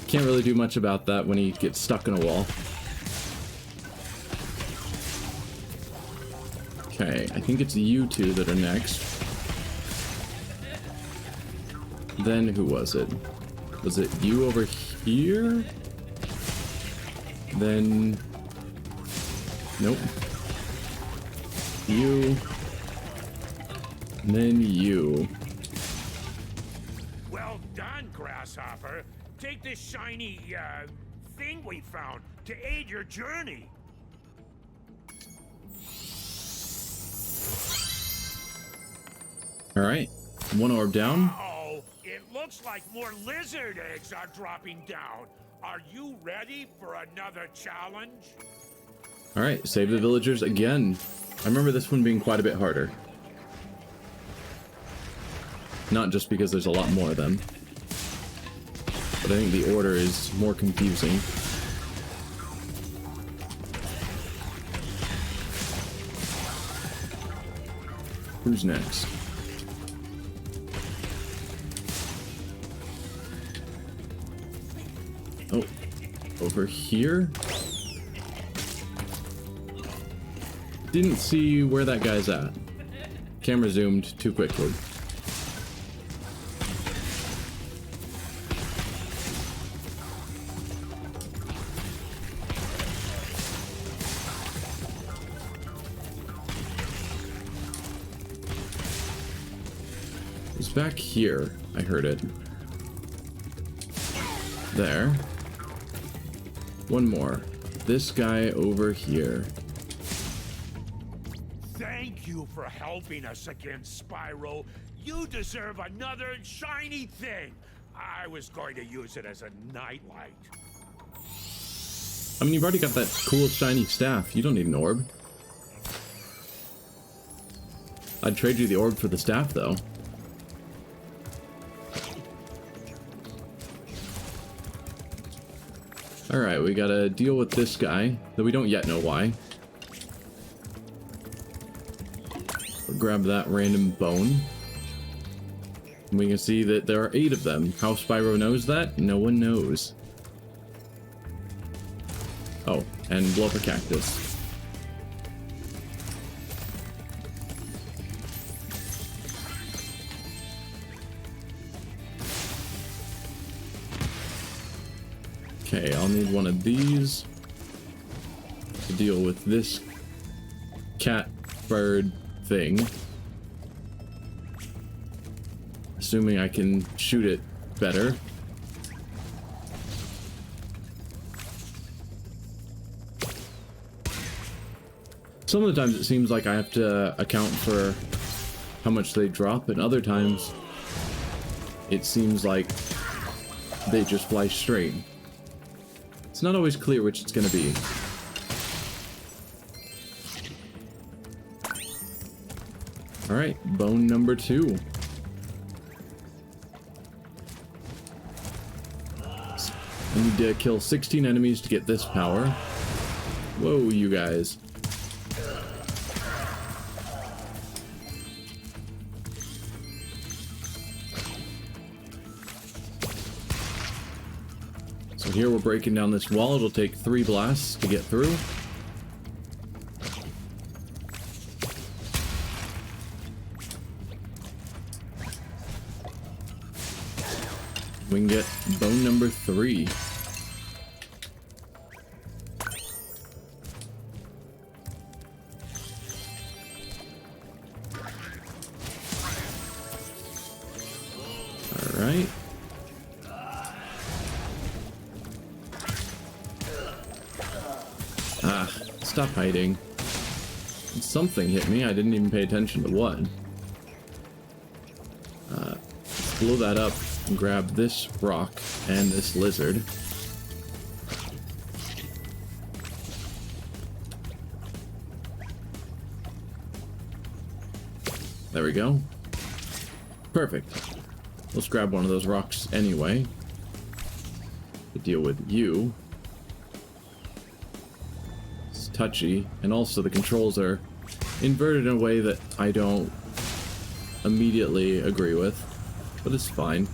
S2: Can't really do much about that when he gets stuck in a wall. Okay, I think it's you two that are next. Then who was it? Was it you over here? Then... Nope. You. And then you.
S6: Well done, Grasshopper. Take this shiny, thing we found to aid your journey.
S2: Alright. One orb down.
S6: Uh-oh. It looks like more lizard eggs are dropping down. Are you ready for another challenge?
S2: Alright, save the villagers again. I remember this one being quite a bit harder. Not just because there's a lot more of them, but I think the order is more confusing. Who's next? Oh, over here? Didn't see where that guy's at. Camera zoomed too quickly. It's back here. I heard it. There. One more. This guy over here.
S4: Thank you for helping us against Spyro. You deserve another shiny thing. I was going to use it as a nightlight.
S2: I mean, you've already got that cool shiny staff. You don't need an orb. I'd trade you the orb for the staff, though. Alright, we gotta deal with this guy, though we don't yet know why. We'll grab that random bone. And we can see that there are 8 of them. How Spyro knows that? No one knows. Oh, and blow up a cactus. Okay, I'll need one of these to deal with this cat bird thing. Assuming I can shoot it better. Some of the times it seems like I have to account for how much they drop, and other times it seems like they just fly straight. It's not always clear which it's gonna be. Alright, bone number 2. I need to kill 16 enemies to get this power. Whoa, you guys. So here we're breaking down this wall. It'll take 3 blasts to get through. We can get bone number 3. All right. Ah, stop hiding. Something hit me. I didn't even pay attention to what. Let's blow that up. And grab this rock and this lizard. There we go. Perfect. Let's grab one of those rocks anyway to deal with you. It's touchy, and also the controls are inverted in a way that I don't immediately agree with, but it's fine.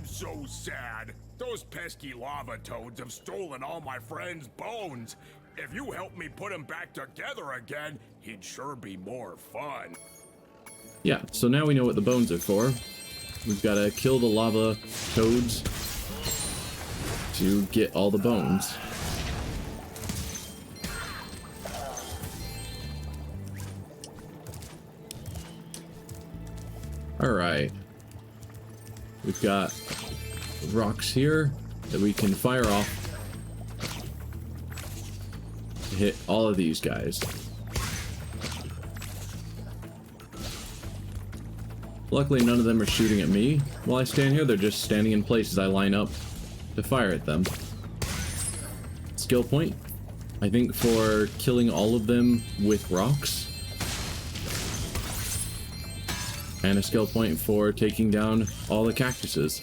S6: So sad. Those pesky lava toads have stolen all my friend's bones. If you help me put them back together again, it'd sure be more fun.
S2: Yeah, so now we know what the bones are for. We've got to kill the lava toads to get all the bones. Alright. We've got rocks here that we can fire off to hit all of these guys. Luckily, none of them are shooting at me. While I stand here, they're just standing in place as I line up to fire at them. Skill point, I think, for killing all of them with rocks. And a skill point for taking down all the cactuses.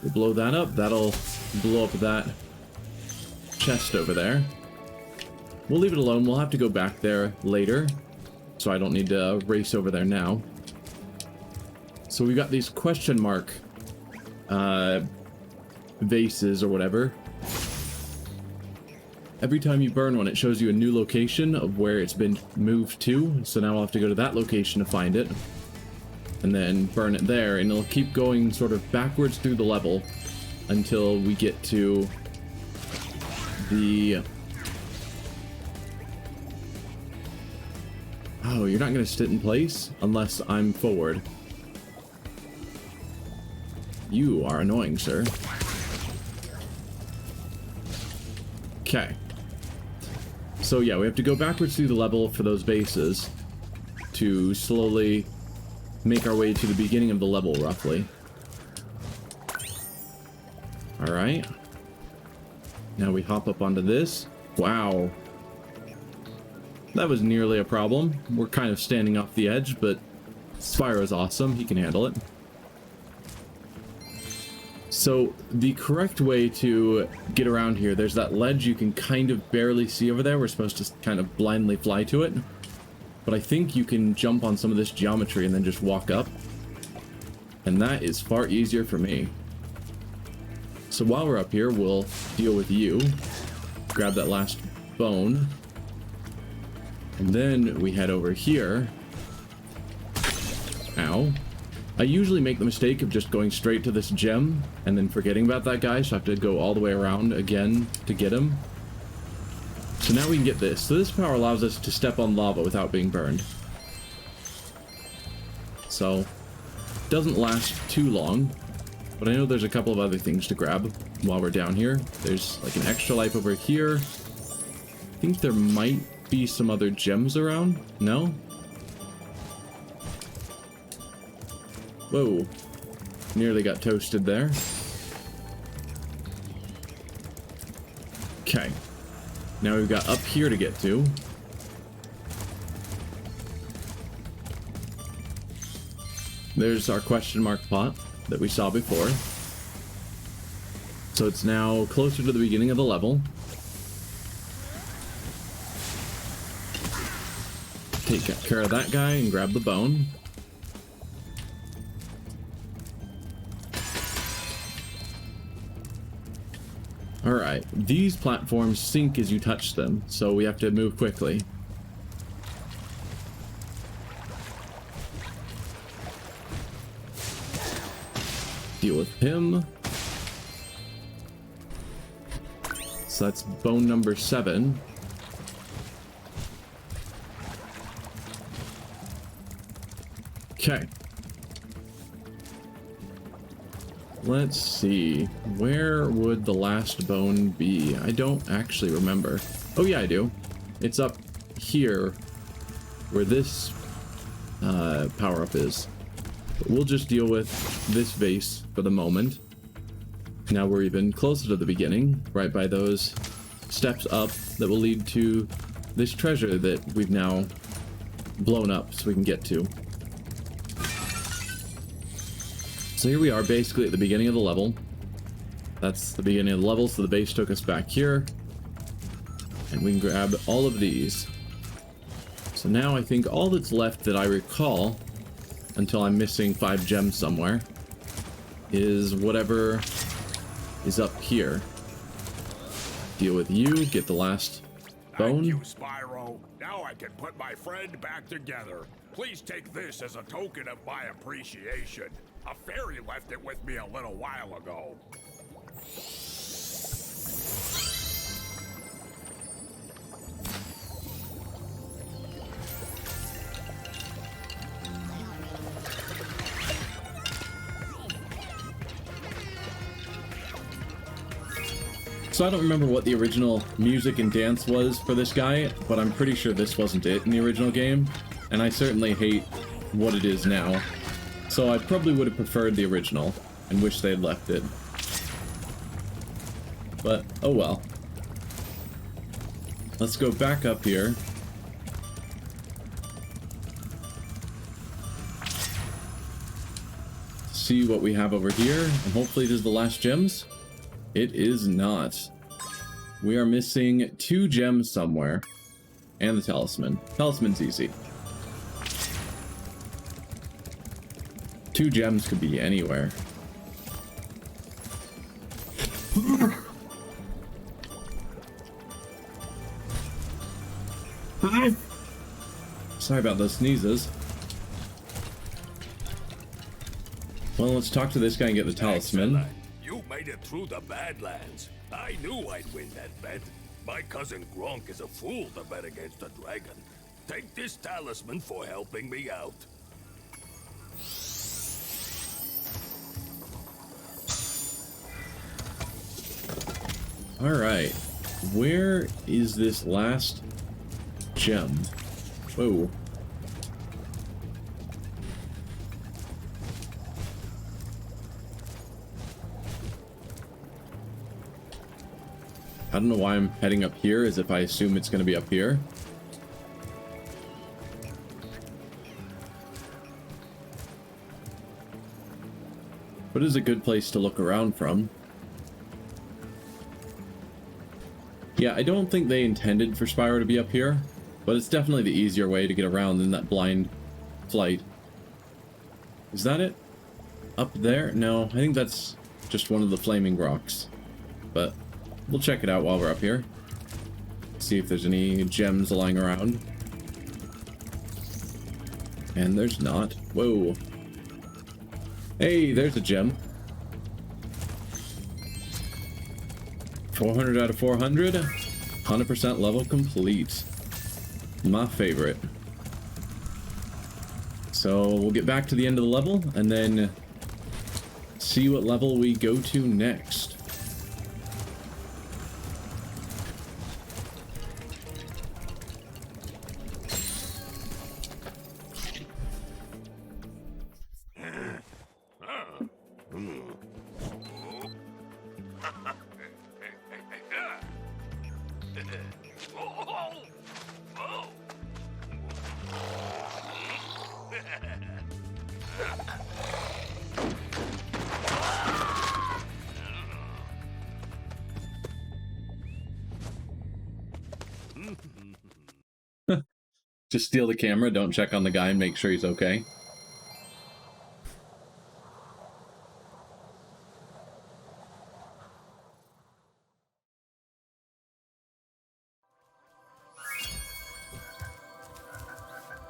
S2: We'll blow that up. That'll blow up that chest over there. we'll leave it alone. We'll have to go back there later, so I don't need to race over there now. So we got these question mark vases or whatever. Every time you burn one, it shows you a new location of where it's been moved to. So now I'll have to go to that location to find it. And then burn it there, and it'll keep going sort of backwards through the level until we get to the... Oh, you're not going to sit in place unless I'm forward. You are annoying, sir. Okay. So yeah, we have to go backwards through the level for those bases to slowly make our way to the beginning of the level, roughly. Alright. Now we hop up onto this. Wow. That was nearly a problem. We're kind of standing off the edge, but Spyro's awesome. He can handle it. So the correct way to get around here, there's that ledge you can kind of barely see over there. We're supposed to kind of blindly fly to it. But I think you can jump on some of this geometry and then just walk up. And that is far easier for me. So while we're up here, we'll deal with you. Grab that last bone. And then we head over here. Ow. I usually make the mistake of just going straight to this gem and then forgetting about that guy, so I have to go all the way around again to get him. So now we can get this. So this power allows us to step on lava without being burned. So, it doesn't last too long, but I know there's a couple of other things to grab while we're down here. There's like an extra life over here. I think there might be some other gems around. No? Whoa. Nearly got toasted there. Okay. Now we've got up here to get to. There's our question mark pot that we saw before. So it's now closer to the beginning of the level. Take care of that guy and grab the bone. Alright, these platforms sink as you touch them, so we have to move quickly. Deal with him. So that's bone number 7. Okay. Let's see. Where would the last bone be? I don't actually remember. Oh yeah, I do. It's up here where this power-up is. But we'll just deal with this vase for the moment. Now we're even closer to the beginning, right by those steps up that will lead to this treasure that we've now blown up so we can get to. So here we are, basically at the beginning of the level. That's the beginning of the level, so the base took us back here. And we can grab all of these. So now I think all that's left that I recall, until I'm missing 5 gems somewhere, is whatever is up here. Deal with you, get the last bone.
S6: Thank you, Spyro. Now I can put my friend back together. Please take this as a token of my appreciation. A fairy left it with me a little while ago.
S2: So I don't remember what the original music and dance was for this guy, but I'm pretty sure this wasn't it in the original game, and I certainly hate what it is now. So I probably would have preferred the original and wish they had left it. But, oh well. Let's go back up here. See what we have over here, and hopefully it is the last gems. It is not. We are missing 2 gems somewhere. And the talisman. Talisman's easy. 2 gems could be anywhere. Sorry about those sneezes. Well, let's talk to this guy and get the talisman.
S11: Excellent. You made it through the Badlands. I knew I'd win that bet. My cousin Gronk is a fool to bet against a dragon. Take this talisman for helping me out.
S2: Alright. Where is this last gem? Whoa. I don't know why I'm heading up here, as if I assume it's going to be up here. What is a good place to look around from? Yeah, I don't think they intended for Spyro to be up here, but it's definitely the easier way to get around than that blind flight. Is that it? Up there? No, I think that's just one of the flaming rocks. But we'll check it out while we're up here. See if there's any gems lying around. And there's not. Whoa. Hey, there's a gem. 400 out of 400. 100% level complete. My favorite. So we'll get back to the end of the level and then see what level we go to next. Just steal the camera, don't check on the guy and make sure he's okay.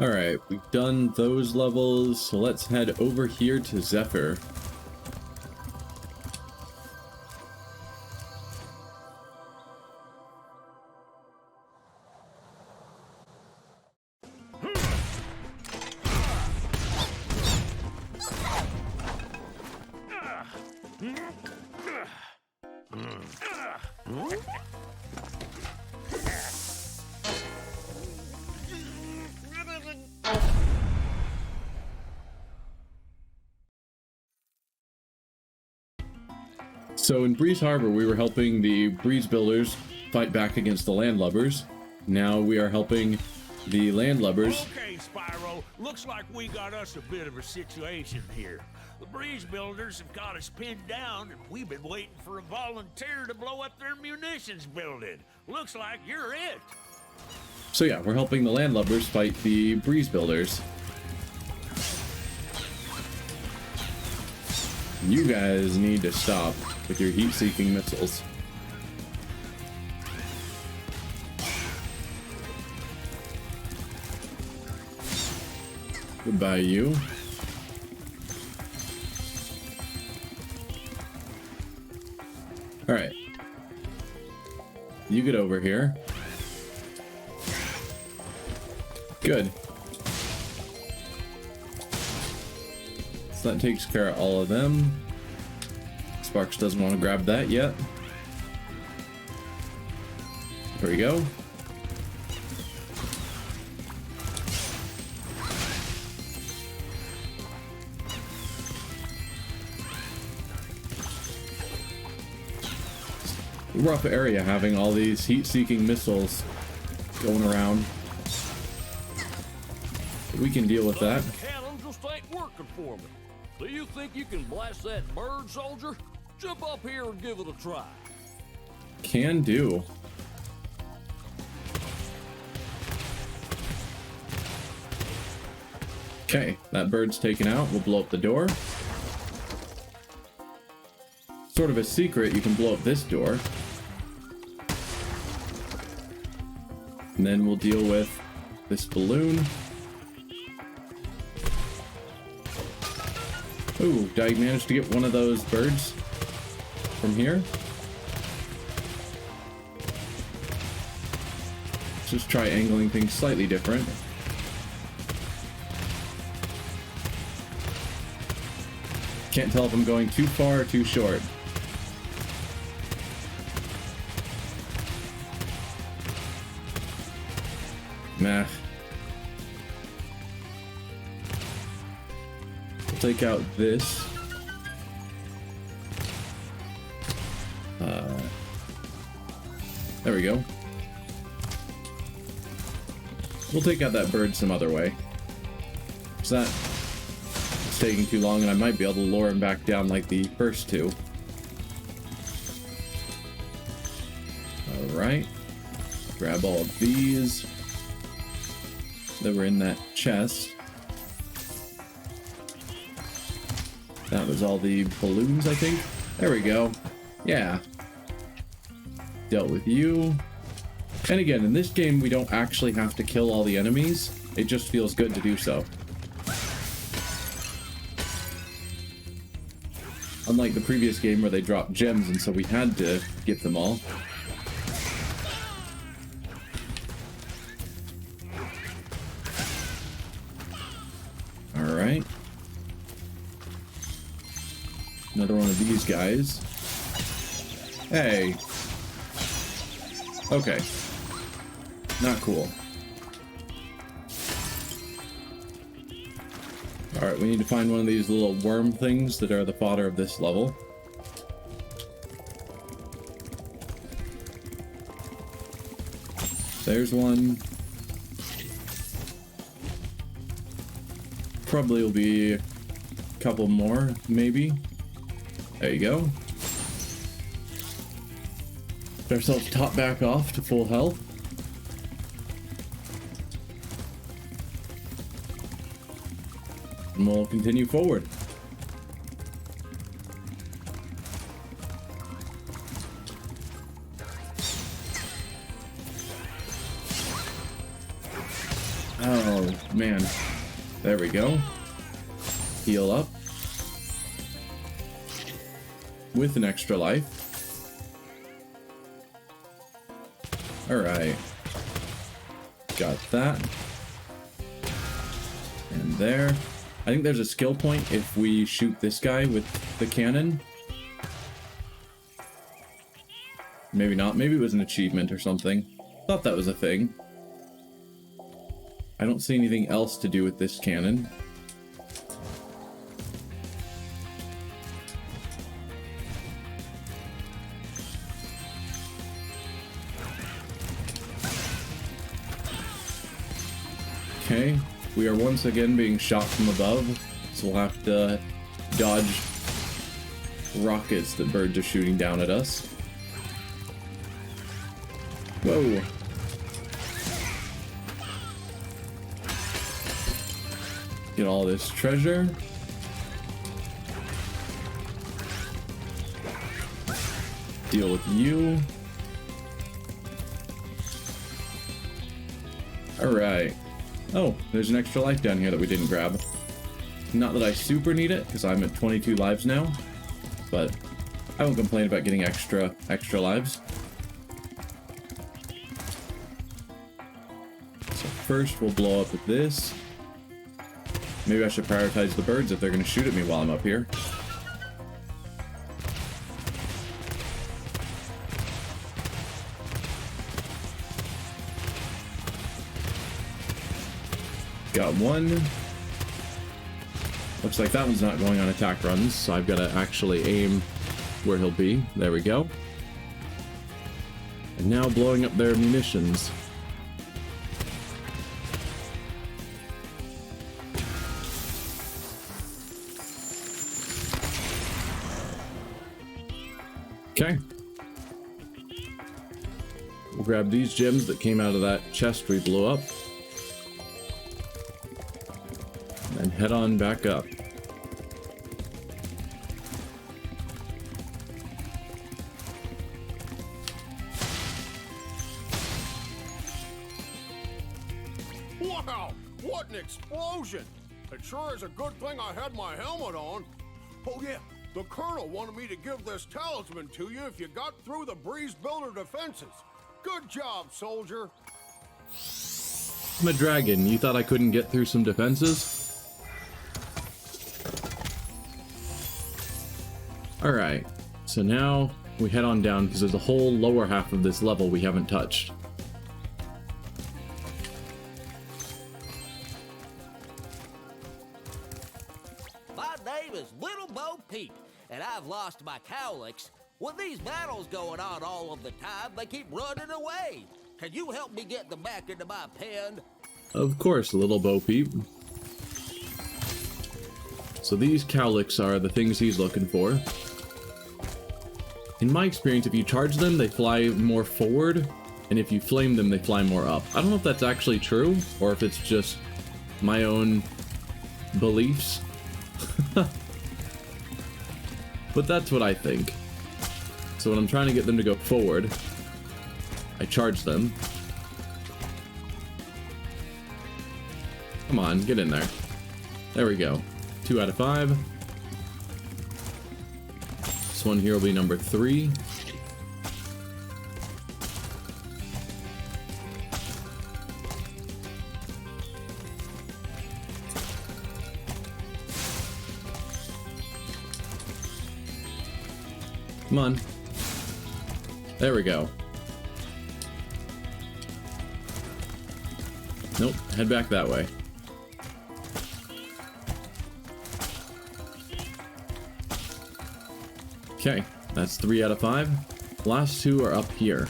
S2: Alright, we've done those levels, so let's head over here to Zephyr. So in Breeze Harbor, we were helping the Breeze Builders fight back against the Landlubbers. Now we are helping the Landlubbers.
S4: Okay, Spyro, looks like we got us a bit of a situation here. The Breeze Builders have got us pinned down, and we've been waiting for a volunteer to blow up their munitions building. Looks like you're it.
S2: So yeah, we're helping the Landlubbers fight the Breeze Builders. You guys need to stop with your heat-seeking missiles. Goodbye, you. Alright. You get over here. Good. So that takes care of all of them. Sparks doesn't want to grab that yet. There we go. Rough area having all these heat-seeking missiles going around. We can deal with that.
S11: Cannon just ain't working for me. Do you think you can blast that bird, soldier? Jump up here and give it a try.
S2: Okay, that bird's taken out. We'll blow up the door. Sort of a secret, you can blow up this door. And then we'll deal with this balloon. Ooh, did I manage to get one of those birds from here? Let's just try angling things slightly different. Can't tell if I'm going too far or too short. Nah. We'll take out this. There we go. We'll take out that bird some other way. Is that it's taking too long, and I might be able to lure him back down like the first two. Alright. Grab all of these that were in that chest. That was all the balloons, I think. There we go. Yeah. Dealt with you. And again, in this game, we don't actually have to kill all the enemies. It just feels good to do so. Unlike the previous game where they dropped gems, and so we had to get them all. Alright. Another one of these guys. Hey. Okay. Not cool. Alright, we need to find one of these little worm things that are the fodder of this level. There's one. Probably will be a couple more, maybe. There you go. Get ourselves top back off to full health. And we'll continue forward. Oh, man. There we go. Heal up. With an extra life. Alright. Got that. And there. I think there's a skill point if we shoot this guy with the cannon. Maybe not. Maybe it was an achievement or something. Thought that was a thing. I don't see anything else to do with this cannon. Okay, we are once again being shot from above, so we'll have to dodge rockets that birds are shooting down at us. Whoa! Get all this treasure. Deal with you. Alright. Oh, there's an extra life down here that we didn't grab. Not that I super need it, because I'm at 22 lives now. But I won't complain about getting extra lives. So first we'll blow up with this. Maybe I should prioritize the birds if they're going to shoot at me while I'm up here. Got one. Looks like that one's not going on attack runs, so I've got to actually aim where he'll be. There we go. And now blowing up their munitions. Okay. We'll grab these gems that came out of that chest we blew up. and head on back up.
S12: Wow, what an explosion! It sure is a good thing I had my helmet on. Oh yeah, the Colonel wanted me to give this talisman to you if you got through the breeze builder defenses. Good job, soldier.
S2: I'm a dragon. You thought I couldn't get through some defenses? Alright, so now we head on down because there's a whole lower half of this level we haven't touched.
S13: My name is Little Bo Peep, and I've lost my cowlicks. With these battles going on all of the time, they keep running away. Can you help me get them back into my pen?
S2: Of course, Little Bo Peep. So these cowlicks are the things he's looking for. In my experience, if you charge them, they fly more forward, and if you flame them, they fly more up. I don't know if that's actually true, or if it's just my own beliefs. But that's what I think. So when I'm trying to get them to go forward, I charge them. Come on, get in there. There we go. 2 out of 5. This one here will be number 3. Come on. There we go. Nope, head back that way. Okay, that's 3 out of 5. Last 2 are up here.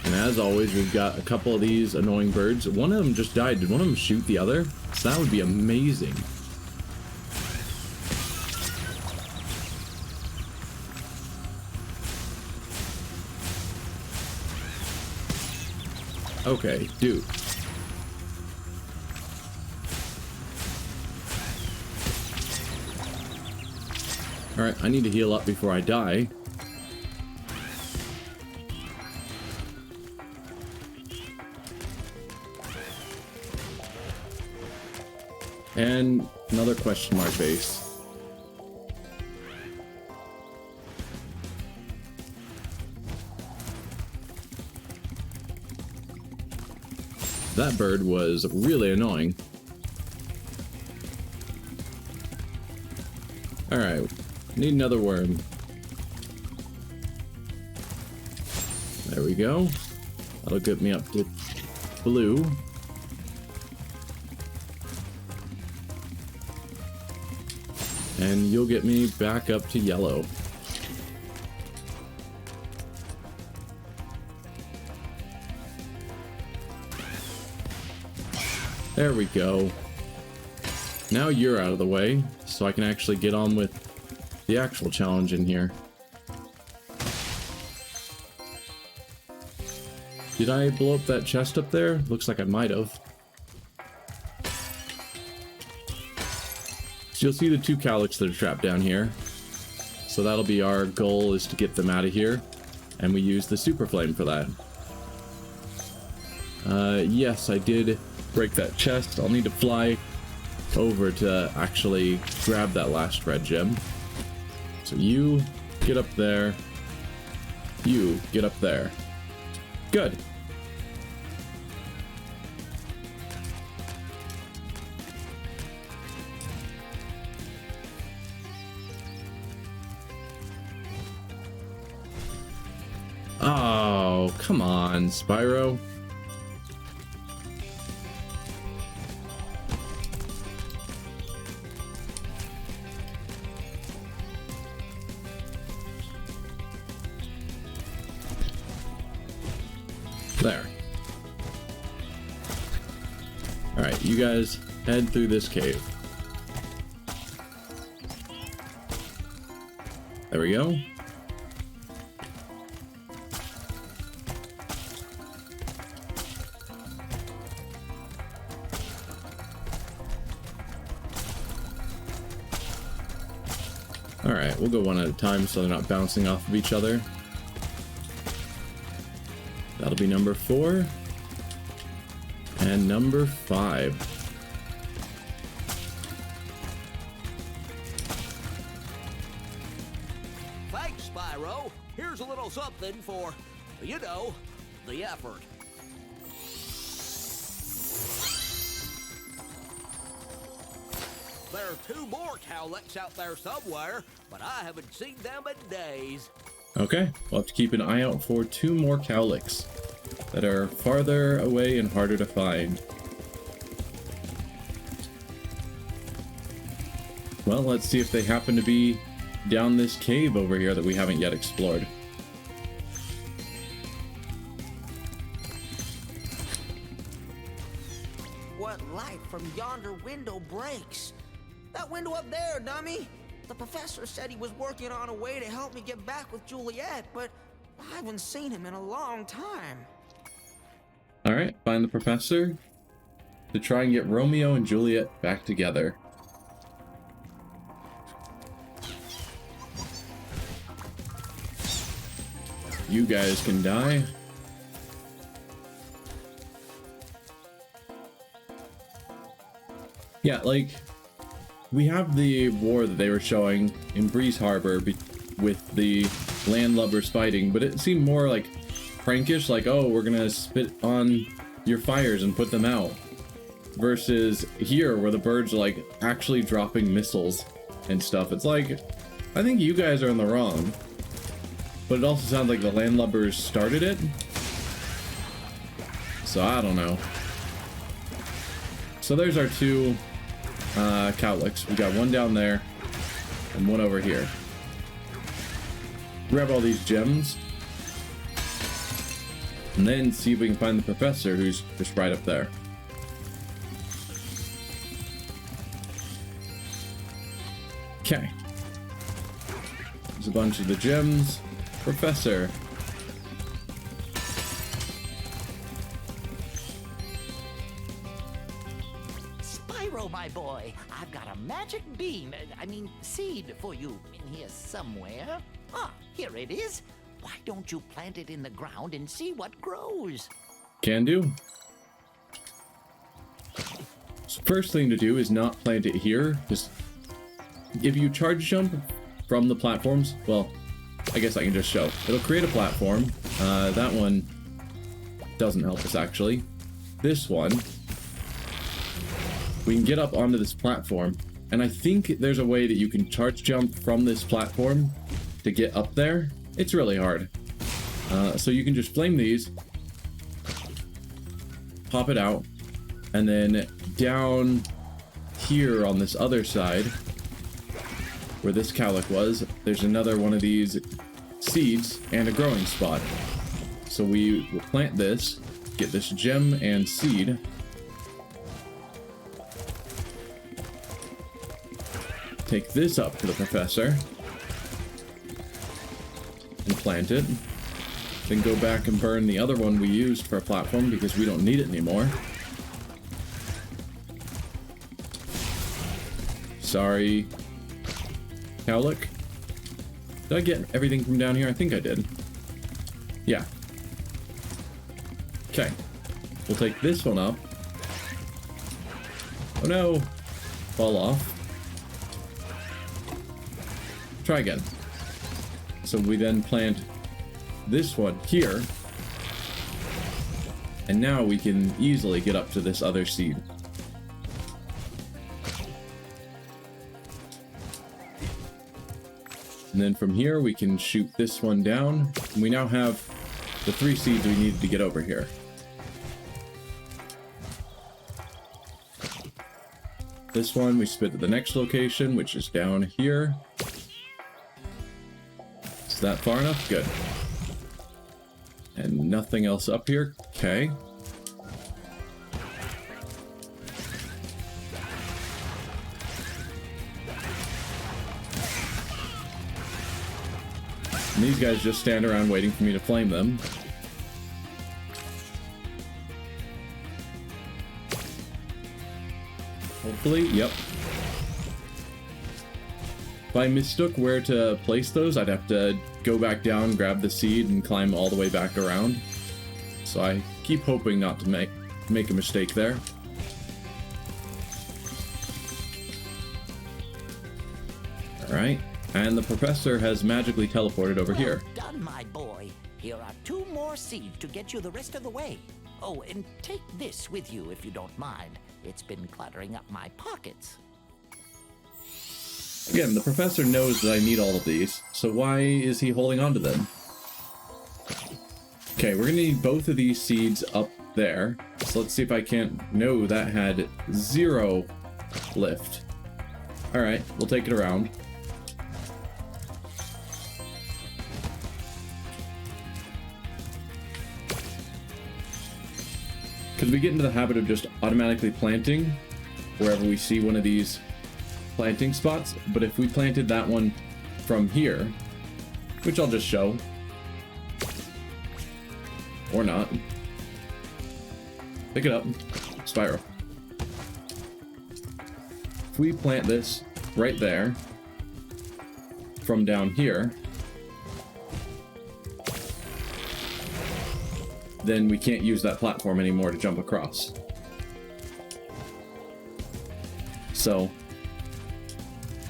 S2: And as always, we've got a couple of these annoying birds. One of them just died. Did one of them shoot the other? So that would be amazing. Okay, dude. Alright, I need to heal up before I die. And another question mark base. That bird was really annoying. Alright, need another worm. There we go. That'll get me up to blue. And you'll get me back up to yellow. There we go. Now you're out of the way, so I can actually get on with the actual challenge in here. Did I blow up that chest up there? Looks like I might have. So you'll see the 2 cowlicks that are trapped down here. So that'll be our goal, is to get them out of here. And we use the super flame for that. Yes, I did break that chest. I'll need to fly over to actually grab that last red gem. So you get up there. You get up there. Good. Oh, come on, Spyro. There. Alright, you guys head through this cave. There we go. Alright, we'll go one at a time so they're not bouncing off of each other. That'll be number 4. And number 5.
S13: Thanks, Spyro. Here's a little something for, you know, the effort. There are 2 more cowlicks out there somewhere, but I haven't seen them in days.
S2: Okay, we'll have to keep an eye out for 2 more cowlicks that are farther away and harder to find. Well, let's see if they happen to be down this cave over here that we haven't yet explored.
S13: What light from yonder window breaks? That window up there, dummy! The professor said he was working on a way to help me get back with Juliet, but I haven't seen him in a long time.
S2: Alright, find the professor to try and get Romeo and Juliet back together. You guys can die. Yeah, like, we have the war that they were showing in Breeze Harbor with the landlubbers fighting, but it seemed more like prankish, like, oh, we're gonna spit on your fires and put them out. Versus here, where the birds are, like, actually dropping missiles and stuff. It's like, I think you guys are in the wrong. But it also sounds like the landlubbers started it. So, I don't know. So there's our 2 cowlicks. We got one down there and one over here. Grab all these gems and then see if we can find the professor, who's just right up there. Okay, there's a bunch of the gems. Professor.
S14: Spyro, my boy, I've got a magic beam, seed for you in here somewhere. Ah, here it is. Why don't you plant it in the ground and see what grows?
S2: Can do. So first thing to do is not plant it here. Just if you charge jump from the platforms, well, I guess I can just show. It'll create a platform. That one doesn't help us, actually. This one, we can get up onto this platform, and I think there's a way that you can charge jump from this platform to get up there. It's really hard. So you can just flame these, pop it out, and then down here on this other side, where this cowlick was, there's another one of these seeds and a growing spot. So we will plant this, get this gem and seed, take this up to the professor and plant it, then go back and burn the other one we used for a platform because we don't need it anymore. Sorry, cowlick. Did I get everything from down here? I think I did. Yeah. Okay. We'll take this one up. Oh no! Fall off. Try again. So we then plant this one here. And now we can easily get up to this other seed. And then from here, we can shoot this one down. And we now have the 3 seeds we needed to get over here. This one we spit to the next location, which is down here. Is that far enough? Good. And nothing else up here? Okay. And these guys just stand around waiting for me to flame them. Hopefully, yep. If I mistook where to place those, I'd have to go back down, grab the seed, and climb all the way back around. So I keep hoping not to make a mistake there. Alright, and the professor has magically teleported over here.
S14: Done, my boy. Here are 2 more seeds to get you the rest of the way. Oh, and take this with you if you don't mind. It's been cluttering up my pockets.
S2: Again, the professor knows that I need all of these, so why is he holding on to them? Okay, we're gonna need both of these seeds up there. So let's see if I can't... No, that had 0 lift. Alright, we'll take it around. Because we get into the habit of just automatically planting wherever we see one of these planting spots, but if we planted that one from here, which I'll just show, or not, pick it up, Spyro. If we plant this right there from down here, then we can't use that platform anymore to jump across. So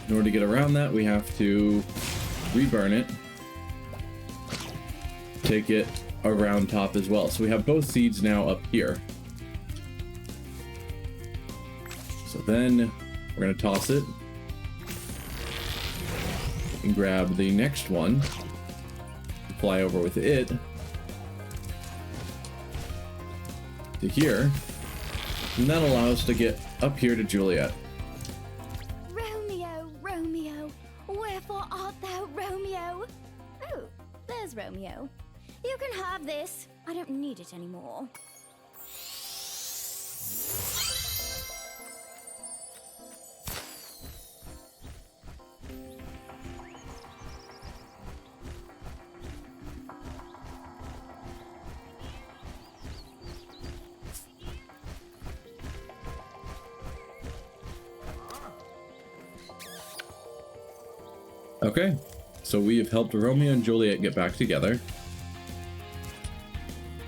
S2: in order to get around that, we have to reburn it, take it around top as well. So we have both seeds now up here. So then we're going to toss it and grab the next one, fly over with it to here, and that'll allow us to get up here to Juliet.
S3: Romeo, Romeo, wherefore art thou, Romeo? Oh, there's Romeo. You can have this. I don't need it anymore.
S2: Okay, so we have helped Romeo and Juliet get back together.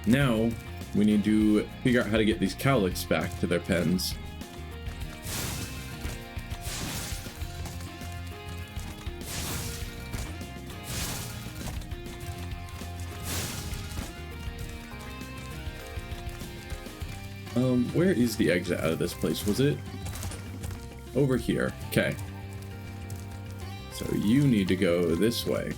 S2: Now, we need to figure out how to get these cowlicks back to their pens. Where is the exit out of this place? Was it over here? Okay. So you need to go this way.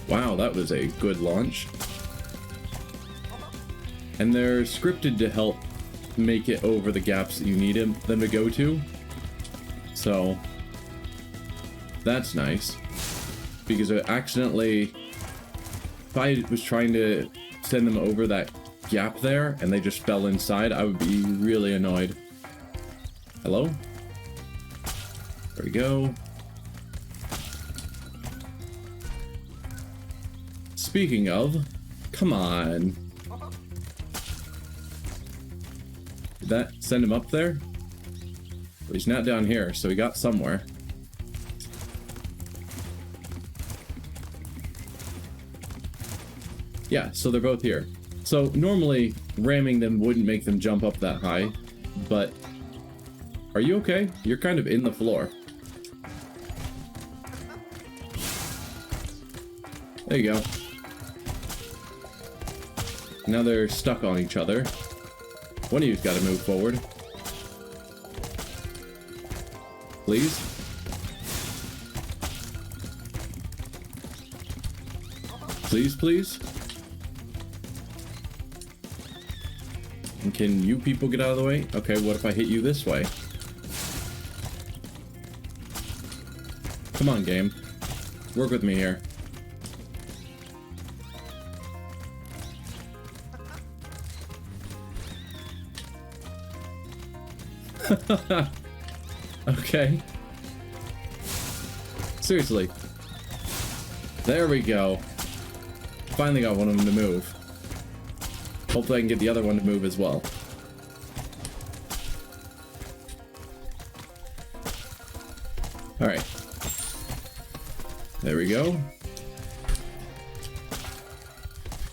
S2: Wow, that was a good launch. And they're scripted to help make it over the gaps that you need them to go to. So that's nice. Because it accidentally... If I was trying to send them over that gap there and they just fell inside, I would be really annoyed. Hello? There we go. Speaking of, come on. Did that send him up there? Well, he's not down here, so he got somewhere. Yeah, so they're both here. So normally ramming them wouldn't make them jump up that high, but are you okay? You're kind of in the floor. There you go. Now they're stuck on each other. One of you's got to move forward. Please. Please, please. And can you people get out of the way? Okay, what if I hit you this way? Come on, game. Work with me here. Okay. Seriously. There we go. Finally got one of them to move. Hopefully I can get the other one to move as well. Alright. There we go.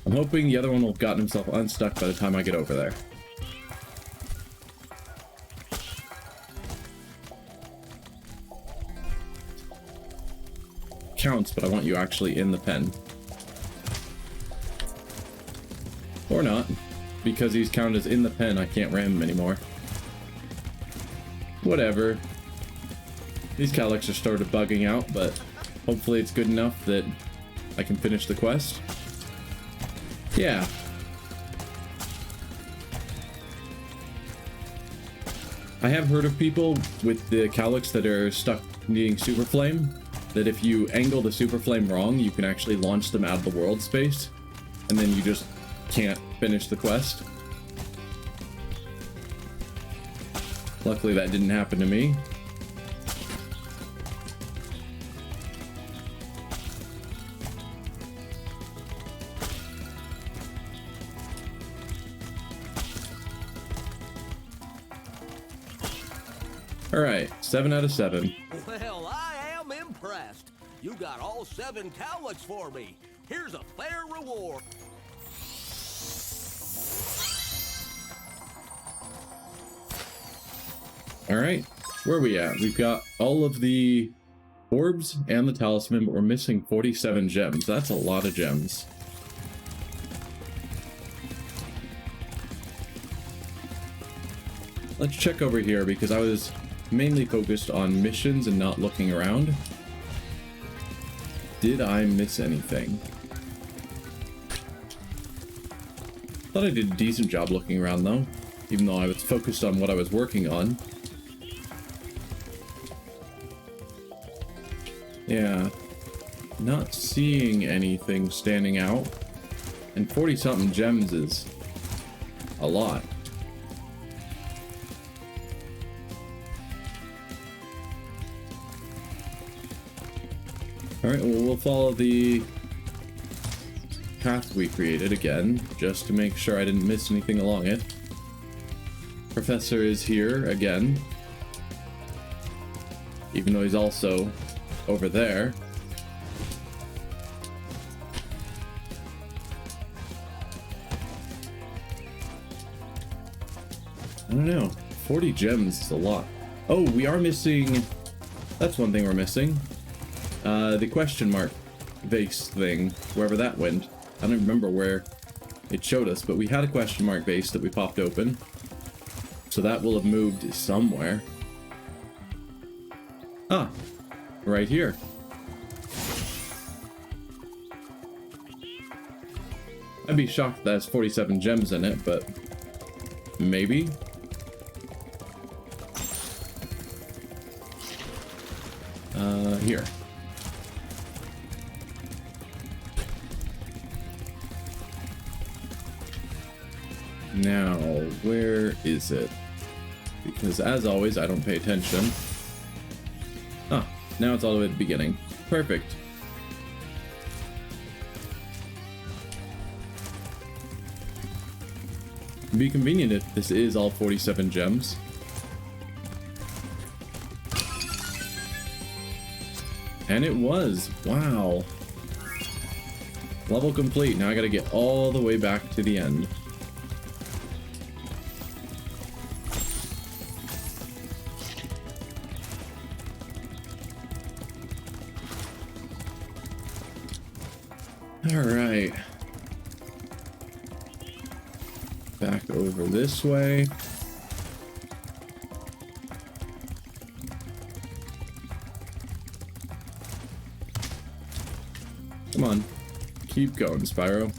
S2: I'm hoping the other one will have gotten himself unstuck by the time I get over there. Counts, but I want you actually in the pen. Or not. Because he's counted as in the pen, I can't ram him anymore. Whatever. These Calyx are started bugging out, but hopefully it's good enough that I can finish the quest. Yeah. I have heard of people with the Calyx that are stuck needing Super Flame, that if you angle the Super Flame wrong, you can actually launch them out of the world space, and then you just can't finish the quest. Luckily that didn't happen to me. Alright, 7 out of 7.
S13: Well, I am impressed. You got all 7 Calyx for me. Here's a fair reward.
S2: Alright, where are we at? We've got all of the orbs and the talisman, but we're missing 47 gems. That's a lot of gems. Let's check over here because I was mainly focused on missions and not looking around. Did I miss anything? Thought I did a decent job looking around though, even though I was focused on what I was working on. Yeah, not seeing anything standing out, and 40-something gems is a lot. Alright, well, we'll follow the path we created again, just to make sure I didn't miss anything along it. Professor is here again, even though he's also over there. I don't know. 40 gems is a lot. Oh, we are missing... That's one thing we're missing. The question mark vase thing, wherever that went. I don't remember where it showed us, but we had a question mark vase that we popped open. So that will have moved somewhere. Ah, right here. I'd be shocked that has 47 gems in it, but maybe. Here. Now, where is it? Because as always, I don't pay attention. Ah, now it's all the way at the beginning. Perfect. It'd be convenient if this is all 47 gems. And it was. Wow. Level complete. Now I gotta get all the way back to the end. Alright. Back over this way. Come on. Keep going, Spyro.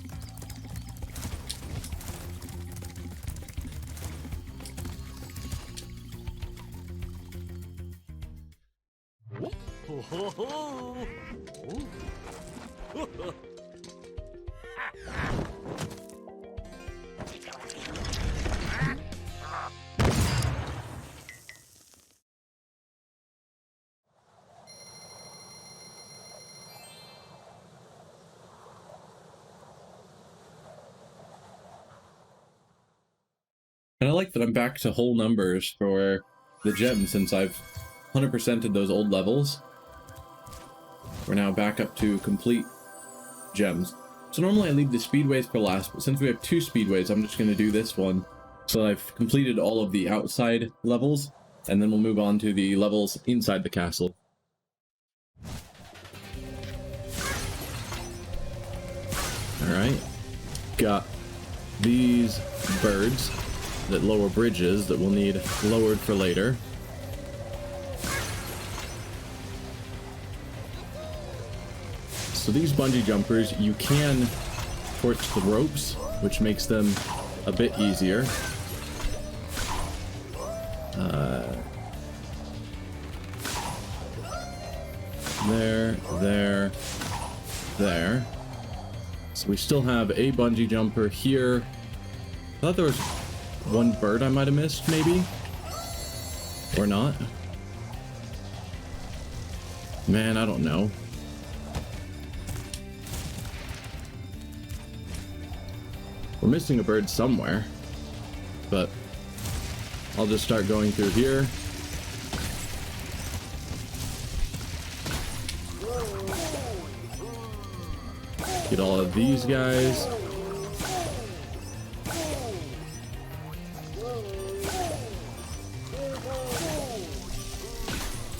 S2: And I like that I'm back to whole numbers for the gems since I've 100%ed those old levels. We're now back up to complete gems. So normally I leave the speedways for last, but since we have 2 speedways, I'm just going to do this one. So I've completed all of the outside levels, and then we'll move on to the levels inside the castle. Alright. Got these birds that lower bridges that we'll need lowered for later. So these bungee jumpers, you can torch the ropes, which makes them a bit easier. There. So we still have a bungee jumper here. I thought there was one bird I might have missed, maybe? Or not? Man, I don't know. We're missing a bird somewhere, but I'll just start going through here. Get all of these guys.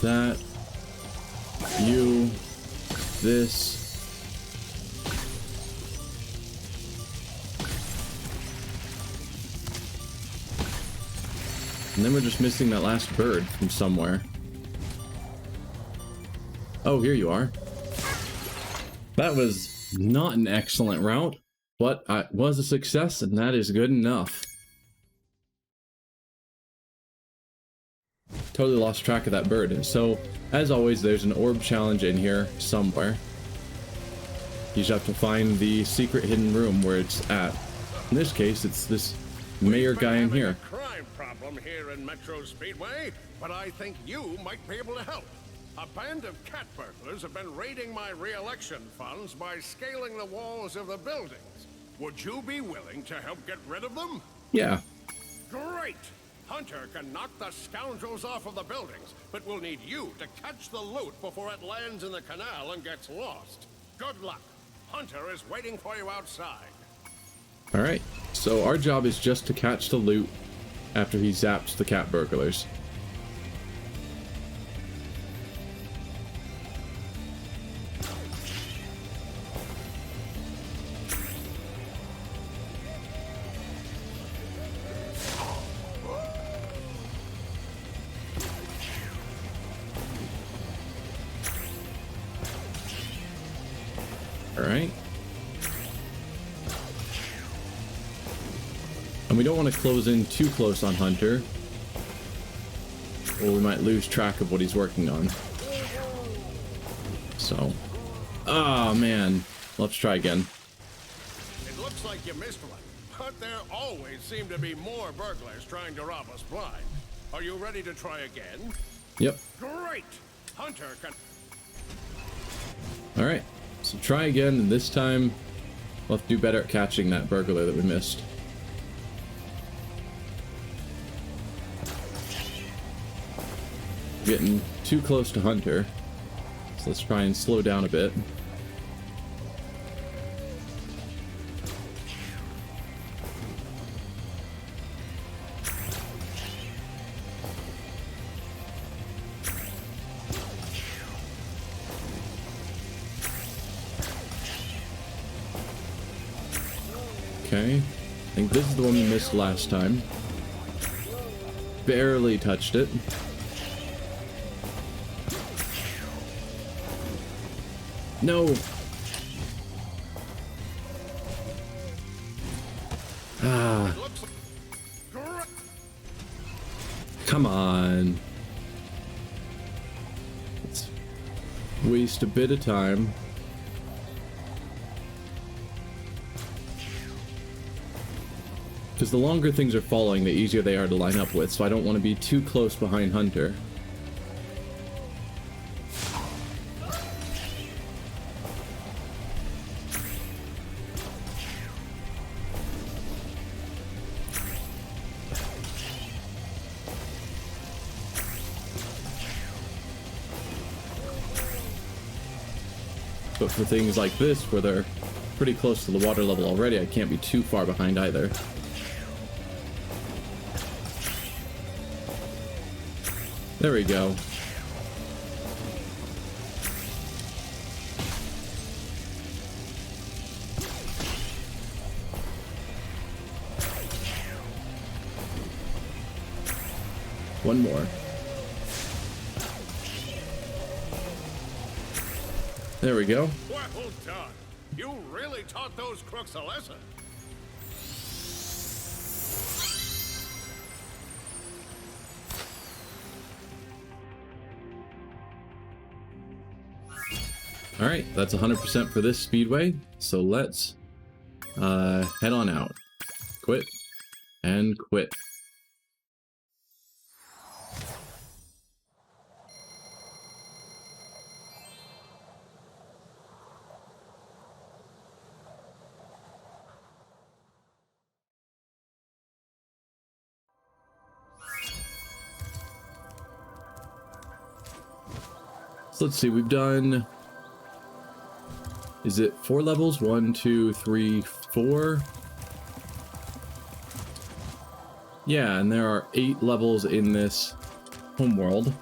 S2: That. You. This. And then we're just missing that last bird from somewhere. Oh, here you are. That was not an excellent route, but it was a success, and that is good enough. Totally lost track of that bird. So, as always, there's an orb challenge in here somewhere. You just have to find the secret hidden room where it's at. In this case, it's this mayor guy in here.
S12: Crime problem here in Metro Speedway, but I think you might be able to help. A band of cat burglars have been raiding my re-election funds by scaling the walls of the buildings. Would you be willing to help get rid of them?
S2: Yeah.
S12: Great! Hunter can knock the scoundrels off of the buildings, but we'll need you to catch the loot before it lands in the canal and gets lost. Good luck. Hunter is waiting for you outside.
S2: Alright, so our job is just to catch the loot after he zaps the cat burglars. Alright. And we don't want to close in too close on Hunter, or we might lose track of what he's working on. So, ah, man. Let's try again.
S12: It looks like you missed one, but there always seem to be more burglars trying to rob us blind. Are you ready to try again?
S2: Yep.
S12: Great! Hunter can...
S2: Alright, so try again, and this time we'll have to do better at catching that burglar that we missed. Getting too close to Hunter, so let's try and slow down a bit. Okay, I think this is the one we missed last time. Barely touched it. No! Ah. Come on. Let's waste a bit of time. Because the longer things are falling, the easier they are to line up with, so I don't want to be too close behind Hunter. But for things like this, where they're pretty close to the water level already, I can't be too far behind either. There we go. One more. There we go.
S12: Well done. You really taught those crooks a lesson.
S2: Alright, that's 100% for this speedway, so let's head on out. Quit and quit. So let's see, we've done... Is it 4 levels? 1, 2, 3, 4? Yeah, and there are 8 levels in this homeworld.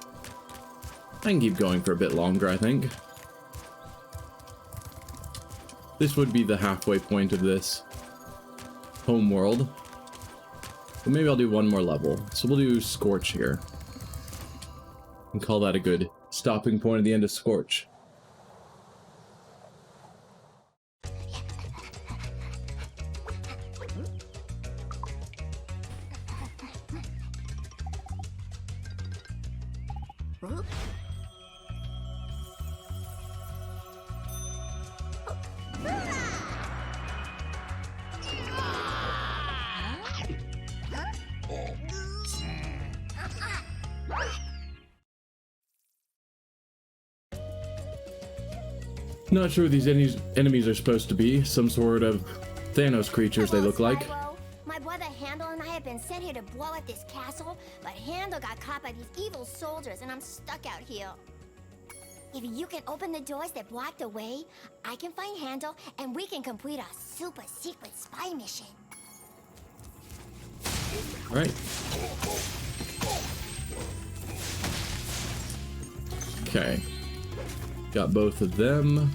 S2: I can keep going for a bit longer, I think. This would be the halfway point of this homeworld. But maybe I'll do one more level. So we'll do Scorch here. And call that a good stopping point at the end of Scorch. Not sure what these enemies are supposed to be. Some sort of Thanos creatures they look like.
S3: My brother Handel and I have been sent here to blow at this castle, but Handel got caught by these evil soldiers and I'm stuck out here. If you can open the doors that block the way, I can find Handel and we can complete a super secret spy mission.
S2: Alright. Okay. Got both of them.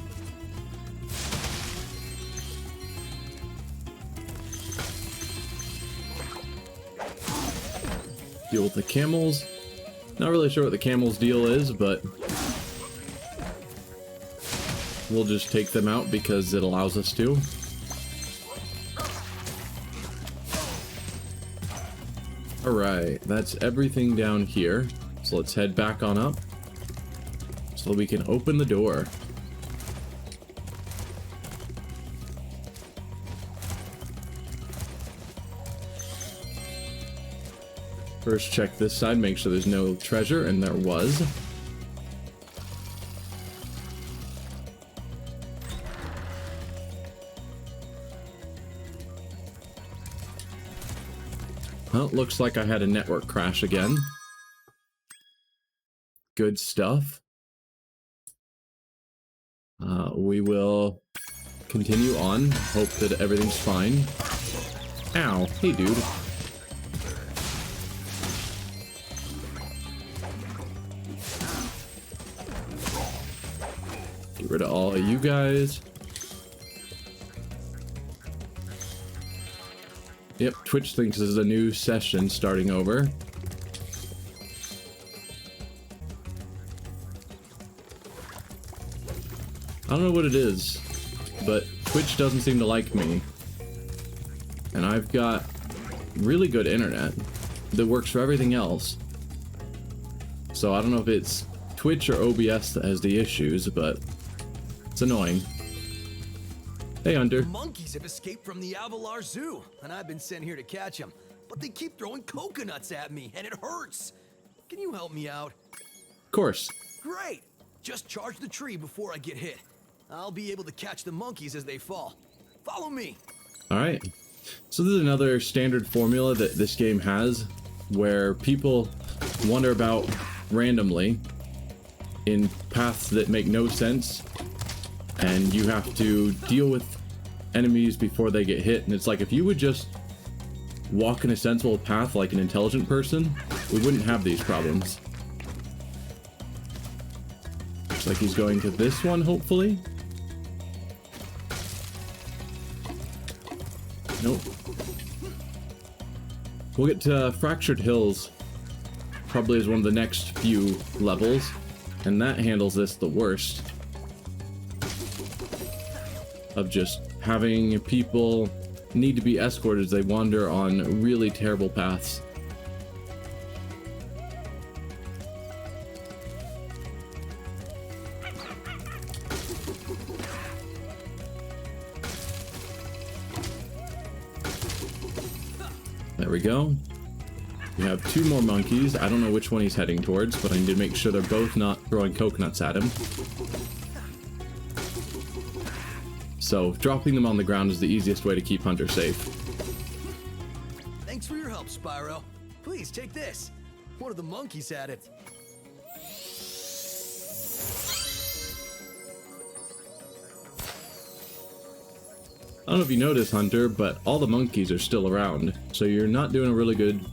S2: Deal with the camels. Not really sure what the camels' deal is, but we'll just take them out because it allows us to. Alright, that's everything down here. So let's head back on up so we can open the door. First check this side, make sure there's no treasure, and there was. Well, looks like I had a network crash again. Good stuff. We will continue on. Hope that everything's fine. Ow. Hey, dude. Get rid of all of you guys. Yep, Twitch thinks this is a new session starting over. I don't know what it is, but Twitch doesn't seem to like me. And I've got really good internet that works for everything else. So I don't know if it's Twitch or OBS that has the issues, but it's annoying. Hey, Hunter.
S15: Monkeys have escaped from the Avalar Zoo, and I've been sent here to catch them. But they keep throwing coconuts at me, and it hurts. Can you help me out?
S2: Of course.
S15: Great! Just charge the tree before I get hit. I'll be able to catch the monkeys as they fall. Follow me.
S2: Alright. So this is another standard formula that this game has, where people wander about randomly in paths that make no sense, and you have to deal with enemies before they get hit. And it's like, if you would just walk in a sensible path like an intelligent person, we wouldn't have these problems. Looks like he's going to this one, hopefully. Nope. We'll get to Fractured Hills, probably as one of the next few levels, and that handles this the worst. Of just having people need to be escorted as they wander on really terrible paths. There we go. We have two more monkeys. I don't know which one he's heading towards, but I need to make sure they're both not throwing coconuts at him. So dropping them on the ground is the easiest way to keep Hunter safe.
S15: Thanks for your help, Spyro. Please take this. One of the monkeys had it.
S2: I don't know if you noticed, Hunter, but all the monkeys are still around, so you're not doing a really good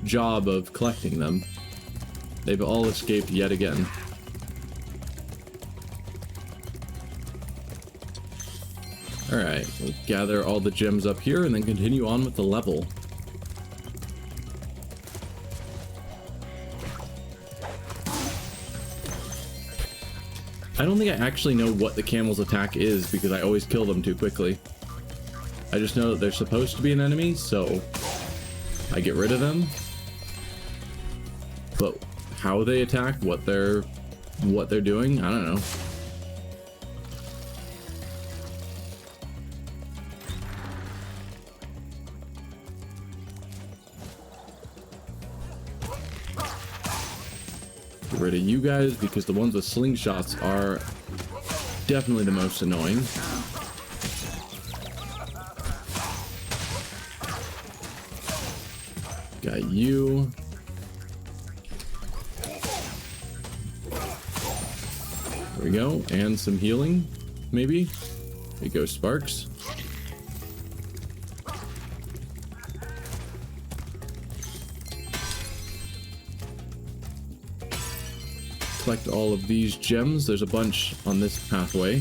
S2: job of collecting them. They've all escaped yet again. Alright, we'll gather all the gems up here and then continue on with the level. I don't think I actually know what the camel's attack is because I always kill them too quickly. I just know that they're supposed to be an enemy, so I get rid of them. But how they attack, what they're doing, I don't know. Get rid of you guys because the ones with slingshots are definitely the most annoying. Got you. There we go. And some healing, maybe. There you go, Sparks. Collect all of these gems. There's a bunch on this pathway.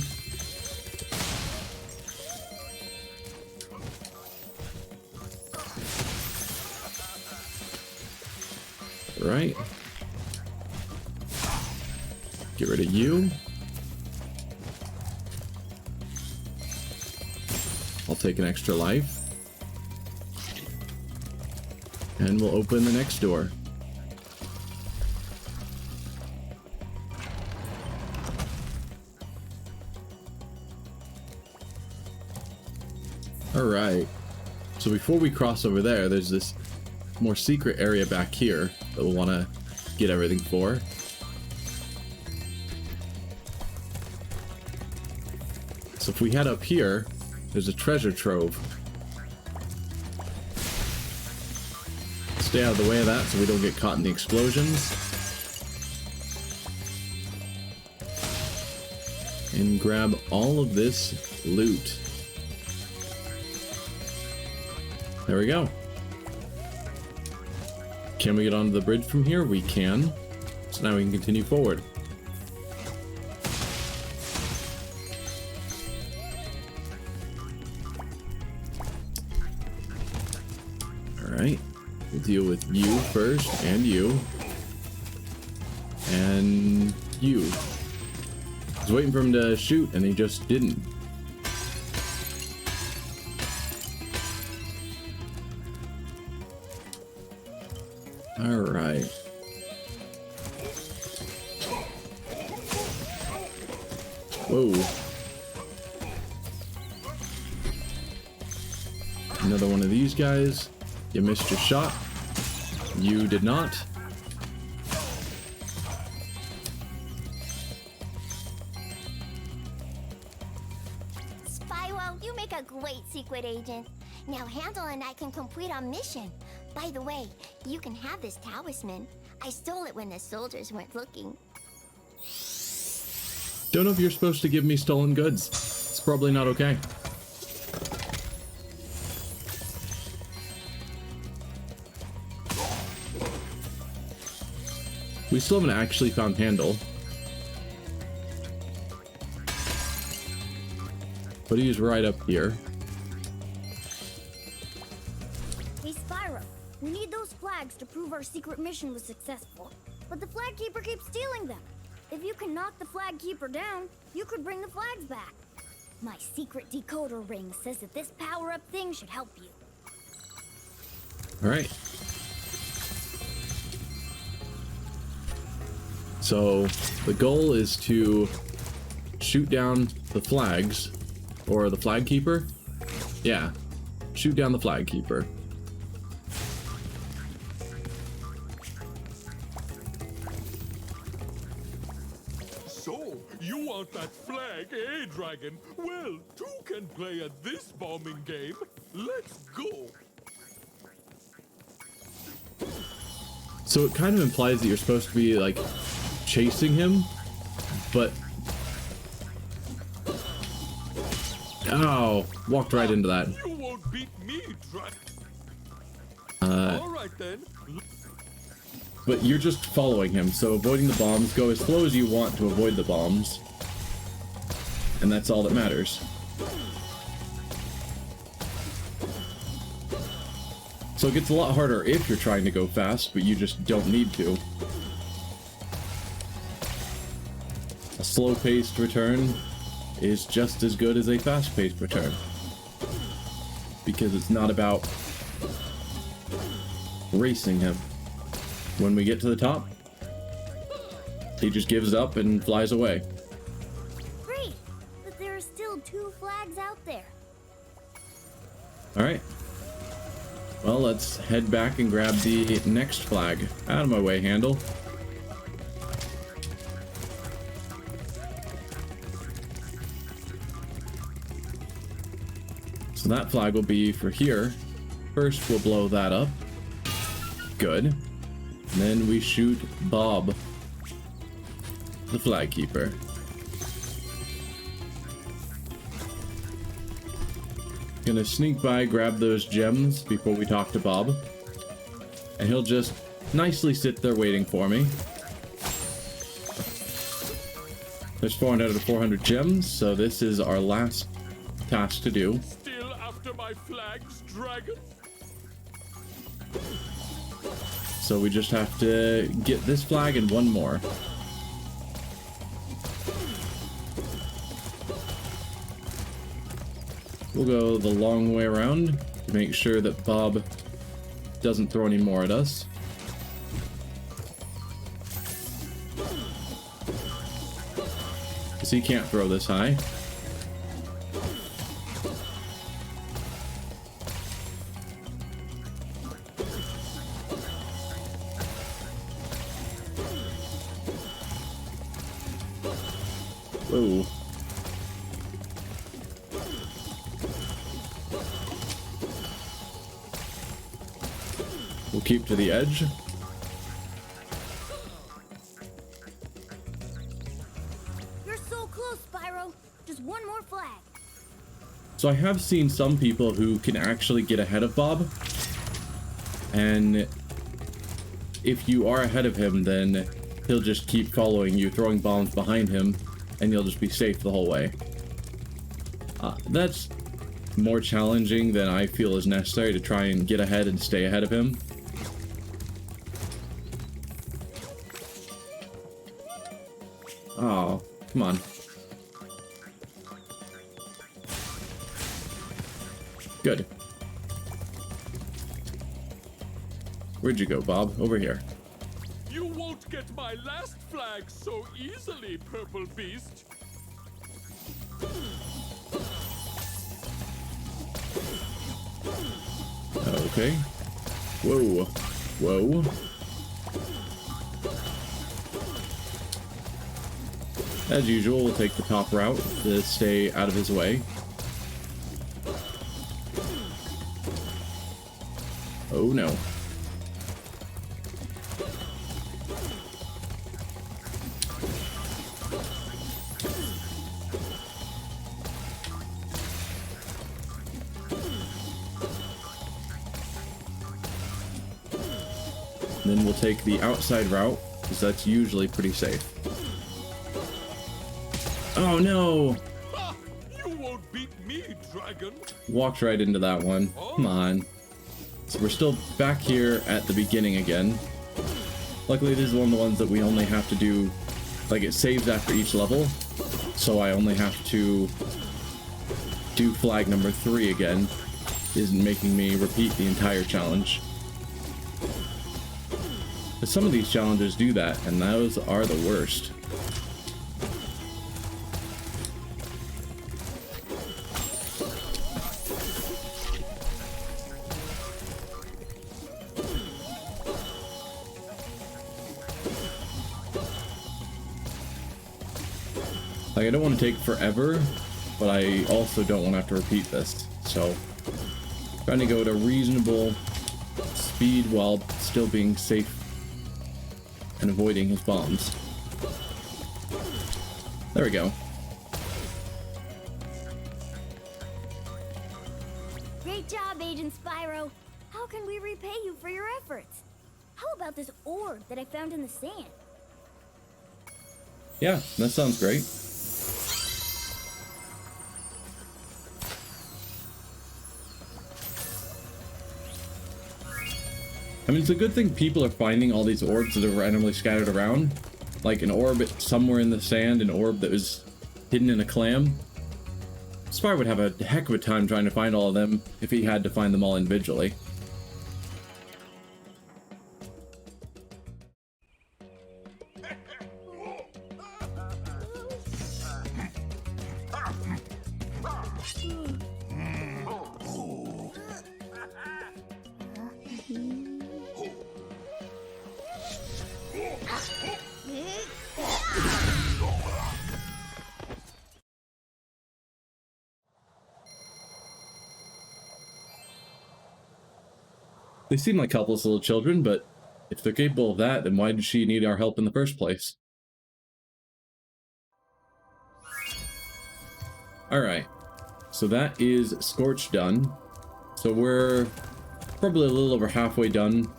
S2: Right. Get rid of you. I'll take an extra life. And we'll open the next door. Alright. So before we cross over there, there's this more secret area back here that we'll want to get everything for. So if we head up here, there's a treasure trove. Stay out of the way of that so we don't get caught in the explosions. And grab all of this loot. There we go. Can we get onto the bridge from here? We can. So now we can continue forward. Alright. We'll deal with you first, and you. And you. I was waiting for him to shoot, and he just didn't. Alright. Whoa. Another one of these guys. You missed your shot. You did not.
S3: Spyro, you make a great secret agent. Now Handel and I can complete our mission. By the way, you can have this talisman. I stole it when the soldiers weren't looking.
S2: Don't know if you're supposed to give me stolen goods. It's probably not okay. We still haven't actually found Handle. But he's right up here.
S16: Hey Spyro, we need those flags to prove our secret mission was successful. But the flag keeper keeps stealing them. If you can knock the flag keeper down, you could bring the flags back. My secret decoder ring says that this power-up thing should help you.
S2: Alright. So, the goal is to shoot down the flags, or the flag keeper? Yeah, shoot down the flag keeper.
S11: So, you want that flag, eh, Dragon? Well, two can play at this bombing game. Let's go.
S2: So it kind of implies that you're supposed to be, like, chasing him, but... Oh, walked right into that.
S11: You won't beat me, Dragon. All right then.
S2: But you're just following him, so avoiding the bombs, go as slow as you want to avoid the bombs. And that's all that matters. So it gets a lot harder if you're trying to go fast, but you just don't need to. A slow-paced return is just as good as a fast-paced return. Because it's not about racing him. When we get to the top, he just gives up and flies away.
S16: Great, but there are still 2 flags out there.
S2: Alright. Well, let's head back and grab the next flag. Out of my way, Handle. So that flag will be for here. First, we'll blow that up. Good. And then we shoot Bob, the flag keeper. Gonna sneak by, grab those gems before we talk to Bob. And he'll just nicely sit there waiting for me. There's 400 out of 400 gems, so this is our last task to do.
S11: Still after my flags, Dragon?
S2: So we just have to get this flag and one more. We'll go the long way around to make sure that Bob doesn't throw any more at us. Because he can't throw this high. Whoa. We'll keep to the edge.
S16: You're so close, Spyro. Just one more flag.
S2: So I have seen some people who can actually get ahead of Bob. And if you are ahead of him, then he'll just keep following you, throwing bombs behind him, and you'll just be safe the whole way. That's more challenging than I feel is necessary to try and get ahead and stay ahead of him. Oh, come on. Good. Where'd you go, Bob? Over here.
S11: You won't get my last flag so easily, Purple Beast.
S2: Okay. Whoa. Whoa. As usual, we'll take the top route to stay out of his way. Oh no. Then we'll take the outside route, because that's usually pretty safe. Oh no!
S8: Ha! You won't beat me, dragon.
S2: Walked right into that one. Come on. So we're still back here at the beginning again. Luckily, this is one of the ones that we only have to do, like, it saves after each level. So I only have to do flag number 3 again. Isn't making me repeat the entire challenge. But some of these challenges do that, and those are the worst. Like, I don't want to take forever, but I also don't want to have to repeat this. So, trying to go at a reasonable speed while still being safe and avoiding his bombs. There we go.
S16: Great job, Agent Spyro. How can we repay you for your efforts? How about this orb that I found in the sand?
S2: Yeah, that sounds great. I mean, it's a good thing people are finding all these orbs that are randomly scattered around. Like an orb somewhere in the sand, an orb that was hidden in a clam. Spyro would have a heck of a time trying to find all of them if he had to find them all individually. They seem like helpless little children, but if they're capable of that, then why did she need our help in the first place? Alright, so that is Scorch done. So we're probably a little over halfway done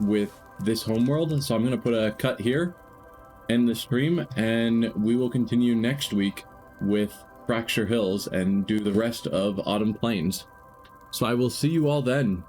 S2: with this homeworld, so I'm going to put a cut here, end the stream, and we will continue next week with Fracture Hills and do the rest of Autumn Plains. So I will see you all then.